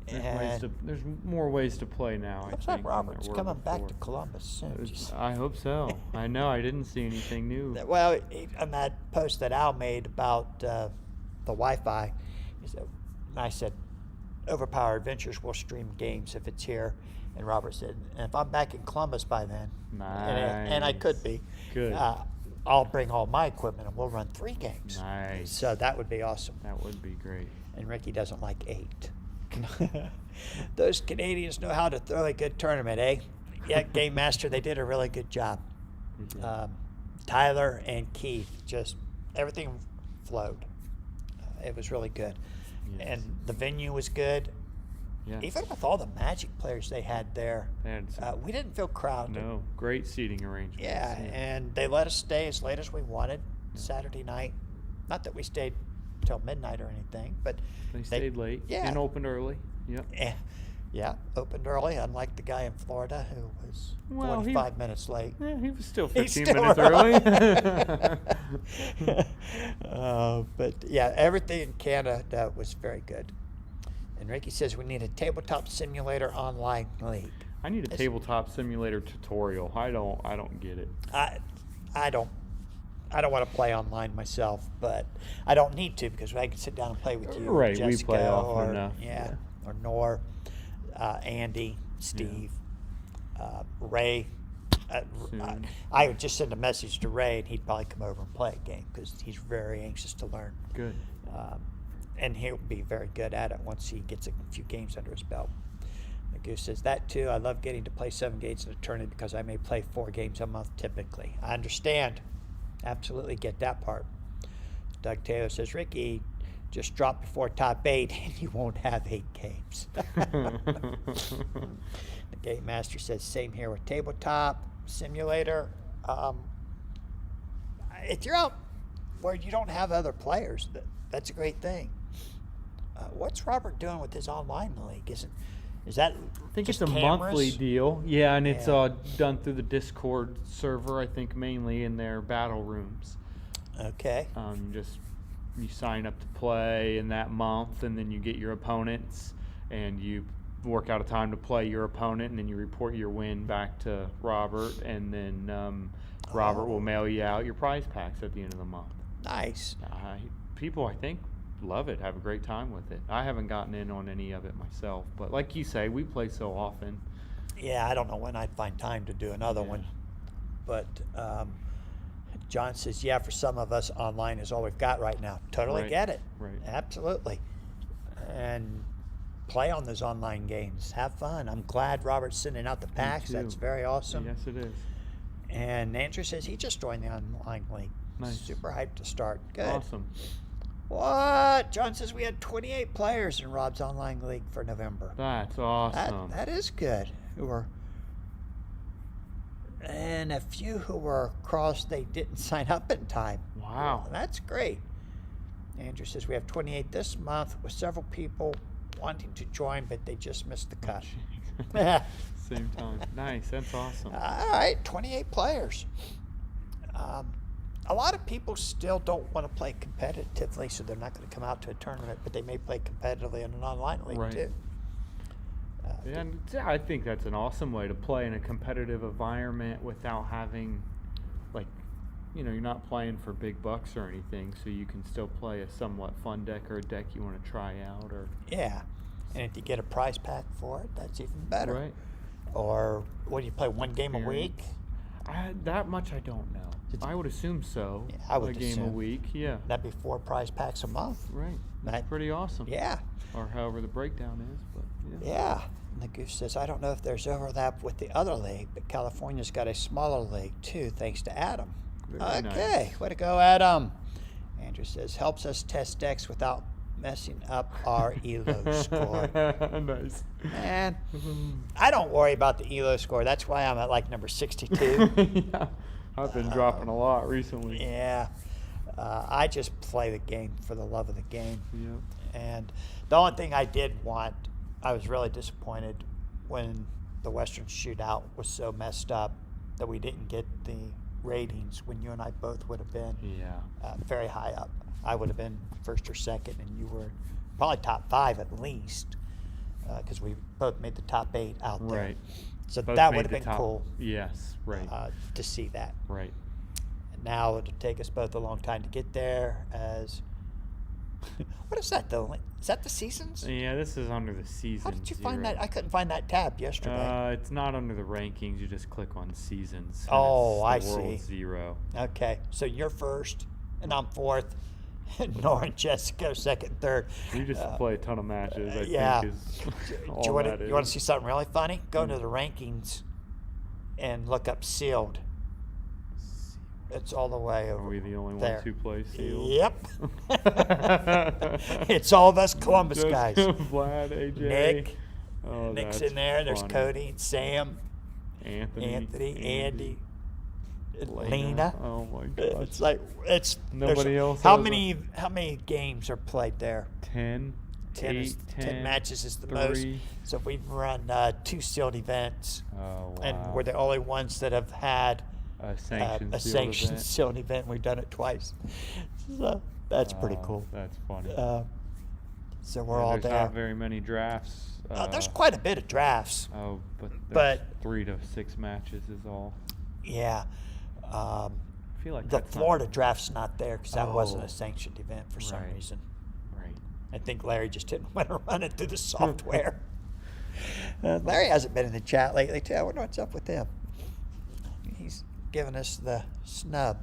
Speaker 2: there's more ways to play now.
Speaker 1: Looks
Speaker 2: I
Speaker 1: like
Speaker 2: think,
Speaker 1: Robert's
Speaker 2: than there were
Speaker 1: coming back to
Speaker 2: before.
Speaker 1: Columbus soon. Just-
Speaker 2: I hope so. I know. I didn't see anything new.
Speaker 1: Well, on that post that Al made about the Wi-Fi, I said, Overpower Adventures will stream games if it's here. And Robert said, and if I'm back in Columbus by then, and I could be,
Speaker 2: Good.
Speaker 1: I'll bring all my equipment and we'll run 3 games.
Speaker 2: Nice.
Speaker 1: So that would be awesome.
Speaker 2: That would be great.
Speaker 1: And Ricky doesn't like 8. Those Canadians know how to throw a good tournament, eh? Yeah, Game Master, they did a really good job.
Speaker 2: They did.
Speaker 1: Tyler and Keith, just everything flowed. It was really good.
Speaker 2: Yes.
Speaker 1: And the venue was good.
Speaker 2: Yes.
Speaker 1: Even with all the Magic players they had there,
Speaker 2: They had some-
Speaker 1: we didn't feel crowded.
Speaker 2: no, great seating arrangements.
Speaker 1: Yeah, and they let us stay as late as we wanted Saturday night. Not that we stayed till midnight or anything, but
Speaker 2: They stayed late.
Speaker 1: Yeah.
Speaker 2: And opened early. Yep.
Speaker 1: Yeah, opened early, unlike the guy in Florida who was
Speaker 2: Well,
Speaker 1: 45 minutes late.
Speaker 2: Yeah, he was still
Speaker 1: He's
Speaker 2: 15
Speaker 1: still
Speaker 2: minutes early.
Speaker 1: But yeah, everything in Canada was very good. And Ricky says we need a tabletop simulator online league.
Speaker 2: I need a tabletop simulator tutorial. I don't get it.
Speaker 1: I don't want to play online myself, but I don't need to because I can sit down and play with you.
Speaker 2: Right, we
Speaker 1: Jessica,
Speaker 2: play often
Speaker 1: or,
Speaker 2: enough,
Speaker 1: Yeah,
Speaker 2: yeah.
Speaker 1: or Nor, Andy, Steve, Ray.
Speaker 2: Soon.
Speaker 1: I would just send a message to Ray, and he'd probably come over and play a game because he's very anxious to learn.
Speaker 2: Good.
Speaker 1: And he'll be very good at it once he gets a few games under his belt. The Goose says that too. I love getting to play 7 games in a tournament because I may play 4 games a month typically. I understand. Absolutely get that part. Doug Taylor says, Ricky, Just drop before top 8 and you won't have 8 games. The Game Master says, same here with Tabletop Simulator. If you're out where you don't have other players, that's a great thing. What's Robert doing with his online league? Is that
Speaker 2: I think
Speaker 1: just
Speaker 2: it's a monthly
Speaker 1: cameras?
Speaker 2: deal. Yeah, and it's
Speaker 1: Yeah.
Speaker 2: done through the Discord server, I think mainly in their battle rooms.
Speaker 1: Okay.
Speaker 2: You sign up to play in that month, and then you get your opponents, and you work out a time to play your opponent, and then you report your win back to Robert, and then Robert will mail you out your prize packs at the end of the month.
Speaker 1: Nice.
Speaker 2: People, I think, love it, have a great time with it. I haven't gotten in on any of it myself, but like you say, we play so often.
Speaker 1: Yeah, I don't know when I'd find time to do another
Speaker 2: Yeah.
Speaker 1: one. But John says, yeah, for some of us, online is all we've got right now. Totally
Speaker 2: Right,
Speaker 1: get it.
Speaker 2: right.
Speaker 1: Absolutely. And play on those online games. Have fun. I'm glad Robert's sending out the packs.
Speaker 2: too.
Speaker 1: That's very awesome.
Speaker 2: Yes, it is.
Speaker 1: And Andrew says he just joined the online league.
Speaker 2: Nice.
Speaker 1: Super hyped to start. Good.
Speaker 2: Awesome.
Speaker 1: What? John says we had 28 players in Rob's online league for November.
Speaker 2: That's awesome.
Speaker 1: That is good. And a few who were crossed, they didn't sign up in time.
Speaker 2: Wow.
Speaker 1: That's great. Andrew says we have 28 this month with several people wanting to join, but they just missed the cut.
Speaker 2: Same time. Nice. That's awesome.
Speaker 1: All right, 28 players. A lot of people still don't want to play competitively, so they're not going to come out to a tournament, but they may play competitively in an online league
Speaker 2: Right.
Speaker 1: too.
Speaker 2: And yeah, I think that's an awesome way to play in a competitive environment without having, like, you're not playing for big bucks or anything, so you can still play a somewhat fun deck or a deck you want to try out. Or
Speaker 1: Yeah, and if you get a prize pack for it, that's even better.
Speaker 2: Right.
Speaker 1: Or what do you play, one game a week?
Speaker 2: That much I don't know. I would assume so.
Speaker 1: Yeah, I would
Speaker 2: a game a
Speaker 1: assume.
Speaker 2: week, yeah.
Speaker 1: That'd be 4 prize packs a month.
Speaker 2: Right. That's
Speaker 1: That-
Speaker 2: pretty awesome.
Speaker 1: Yeah,
Speaker 2: Or however the breakdown is, but yeah.
Speaker 1: yeah. And the Goose says, I don't know if there's overlap with the other league, but California's got a smaller league too, thanks to Adam.
Speaker 2: Very
Speaker 1: Okay,
Speaker 2: nice.
Speaker 1: way to go, Adam. Andrew says, helps us test decks without messing up our ELO score.
Speaker 2: Nice.
Speaker 1: Man, I don't worry about the ELO score. That's why I'm at like number 62.
Speaker 2: Yeah. I've been dropping a lot recently.
Speaker 1: Yeah. I just play the game for the love of the game.
Speaker 2: Yeah.
Speaker 1: And the only thing I did want, I was really disappointed when the Western Shootout was so messed up that we didn't get the ratings when you and I both would have been
Speaker 2: Yeah.
Speaker 1: very high up. I would have been first or second, and you were probably top 5 at least, because we both made the top 8 out there.
Speaker 2: Right.
Speaker 1: So
Speaker 2: Both
Speaker 1: that
Speaker 2: made
Speaker 1: would have
Speaker 2: the
Speaker 1: been
Speaker 2: top-
Speaker 1: cool
Speaker 2: Yes, right.
Speaker 1: to see that.
Speaker 2: Right.
Speaker 1: And now it'll take us both a long time to get there. As what is that though? Is that the seasons?
Speaker 2: Yeah, this is under the seasons.
Speaker 1: How did you
Speaker 2: you're
Speaker 1: find that?
Speaker 2: right.
Speaker 1: I couldn't find that tab yesterday.
Speaker 2: It's not under the rankings. You just click on seasons. and
Speaker 1: Oh,
Speaker 2: it's the
Speaker 1: I
Speaker 2: World
Speaker 1: see.
Speaker 2: 0.
Speaker 1: Okay, so you're first, and I'm fourth. And Nora and Jessica are second, third.
Speaker 2: You just play a ton of matches. I
Speaker 1: yeah.
Speaker 2: think is
Speaker 1: Do
Speaker 2: all
Speaker 1: you want
Speaker 2: that
Speaker 1: to
Speaker 2: is.
Speaker 1: see something really funny? Go to the rankings and look up sealed. It's all the way over.
Speaker 2: Are we the only
Speaker 1: there.
Speaker 2: ones who play sealed?
Speaker 1: Yep. It's all of us Columbus
Speaker 2: Just
Speaker 1: guys.
Speaker 2: Vlad, AJ.
Speaker 1: Nick.
Speaker 2: Oh,
Speaker 1: Nick's
Speaker 2: that's
Speaker 1: in there. There's
Speaker 2: funny.
Speaker 1: Cody, Sam,
Speaker 2: Anthony,
Speaker 1: Andy, Lena.
Speaker 2: Oh my gosh.
Speaker 1: It's like there's
Speaker 2: Nobody else
Speaker 1: How
Speaker 2: has
Speaker 1: many games are played there?
Speaker 2: 10,
Speaker 1: 10,
Speaker 2: 8,
Speaker 1: 10 matches is the
Speaker 2: 3.
Speaker 1: most. So we've run 2 sealed events,
Speaker 2: Oh, wow.
Speaker 1: and we're the only ones that have had
Speaker 2: a sanctioned
Speaker 1: a
Speaker 2: sealed
Speaker 1: sanctioned
Speaker 2: event.
Speaker 1: sealed event. We've done it twice. So that's pretty
Speaker 2: Oh,
Speaker 1: cool.
Speaker 2: That's funny.
Speaker 1: So we're
Speaker 2: Yeah,
Speaker 1: all
Speaker 2: there's
Speaker 1: there.
Speaker 2: not very many drafts.
Speaker 1: There's quite a bit of drafts.
Speaker 2: Oh, but
Speaker 1: but-
Speaker 2: 3 to 6 matches is all.
Speaker 1: Yeah.
Speaker 2: I feel like
Speaker 1: The
Speaker 2: that's
Speaker 1: Florida draft's not there because that wasn't
Speaker 2: Oh.
Speaker 1: a sanctioned event for some
Speaker 2: Right.
Speaker 1: reason.
Speaker 2: Not right.
Speaker 1: I think Larry just didn't want to run it through the software. Larry hasn't been in the chat lately, too. I wonder what's up with him. He's giving us the snub.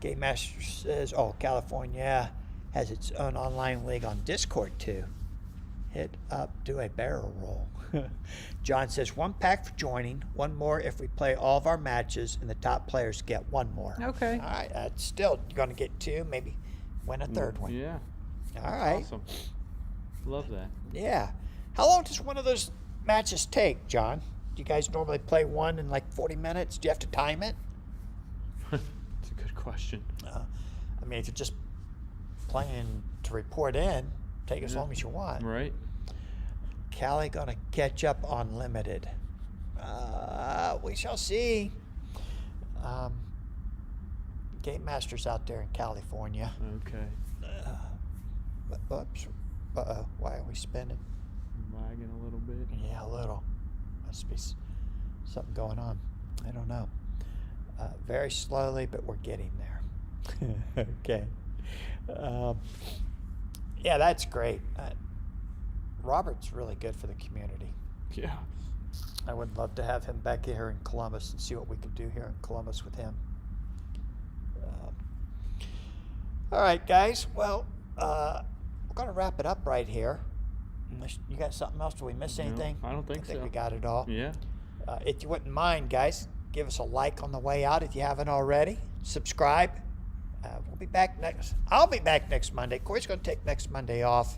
Speaker 1: Game Master says, California has its own online league on Discord, too. Hit up, do a barrel roll. John says, 1 pack for joining, 1 more if we play all of our matches, and the top players get 1 more.
Speaker 2: Okay.
Speaker 1: All right, still, you're going to get 2, maybe win a 3rd one.
Speaker 2: Yeah.
Speaker 1: All right.
Speaker 2: Awesome. Love that.
Speaker 1: Yeah. How long does one of those matches take, John? Do you guys normally play one in like 40 minutes? Do you have to time it?
Speaker 2: It's a good question.
Speaker 1: I mean, if you're just playing to report in, take as
Speaker 2: Yeah.
Speaker 1: long as you want.
Speaker 2: Right?
Speaker 1: Cali gonna catch up on limited. We shall see. Game Master's out there in California.
Speaker 2: Okay.
Speaker 1: Oops. Uh-oh. Why are we spinning?
Speaker 2: Lagging a little bit.
Speaker 1: Yeah, a little. Must be something going on. I don't know. Very slowly, but we're getting there. Okay. Yeah, that's great. Robert's really good for the community.
Speaker 2: Yeah.
Speaker 1: I would love to have him back here in Columbus and see what we could do here in Columbus with him. All right, guys. Well, we're going to wrap it up right here. Unless you got something else? Did we miss
Speaker 2: No,
Speaker 1: anything?
Speaker 2: I don't think
Speaker 1: I think
Speaker 2: so.
Speaker 1: we got it all.
Speaker 2: Yeah.
Speaker 1: If you wouldn't mind, guys, give us a like on the way out if you haven't already. Subscribe. We'll be back next. I'll be back next Monday. Corey's going to take next Monday off.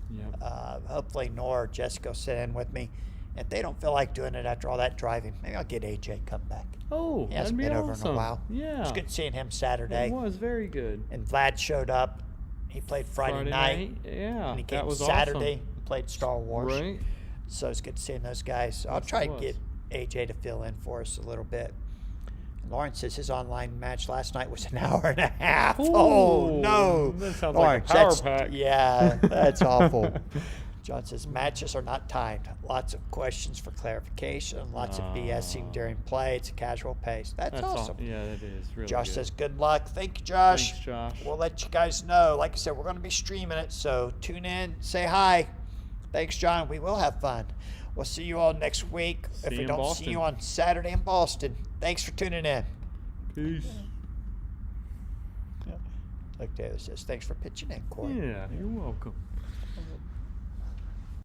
Speaker 2: Yep.
Speaker 1: Hopefully Nora or Jessica will sit in with me. If they don't feel like doing it after all that driving, maybe I'll get AJ come back.
Speaker 2: Oh,
Speaker 1: He hasn't
Speaker 2: that'd be
Speaker 1: been over
Speaker 2: awesome.
Speaker 1: in a while.
Speaker 2: Yeah.
Speaker 1: It was good seeing him Saturday.
Speaker 2: It was very good.
Speaker 1: And Vlad showed up. He played Friday night.
Speaker 2: Yeah.
Speaker 1: And he
Speaker 2: that
Speaker 1: came
Speaker 2: was
Speaker 1: Saturday
Speaker 2: awesome.
Speaker 1: and played Star Wars.
Speaker 2: Right.
Speaker 1: So it's good seeing those guys. I'll
Speaker 2: Yes,
Speaker 1: try
Speaker 2: it
Speaker 1: and get AJ to fill in for us a little bit. Lawrence says his online match last night was an hour and a half. Oh,
Speaker 2: Ooh,
Speaker 1: no.
Speaker 2: that sounds
Speaker 1: Lawrence,
Speaker 2: like a power
Speaker 1: that's-
Speaker 2: pack.
Speaker 1: Yeah, that's awful. John says matches are not timed. Lots of questions for clarification. Lots of BSing during play. It's a casual pace. That's awesome.
Speaker 2: Yeah, that is really
Speaker 1: Josh
Speaker 2: good.
Speaker 1: says good luck. Thank you, Josh.
Speaker 2: Thanks, Josh.
Speaker 1: We'll let you guys know. Like I said, we're going to be streaming it, so tune in, say hi. Thanks, John. We will have fun. We'll see you all next week.
Speaker 2: See
Speaker 1: if
Speaker 2: you
Speaker 1: we
Speaker 2: in
Speaker 1: don't see
Speaker 2: Boston.
Speaker 1: you on Saturday in Boston, thanks for tuning in.
Speaker 2: Peace.
Speaker 1: Like Taylor says, thanks for pitching in, Corey.
Speaker 2: Yeah, you're welcome.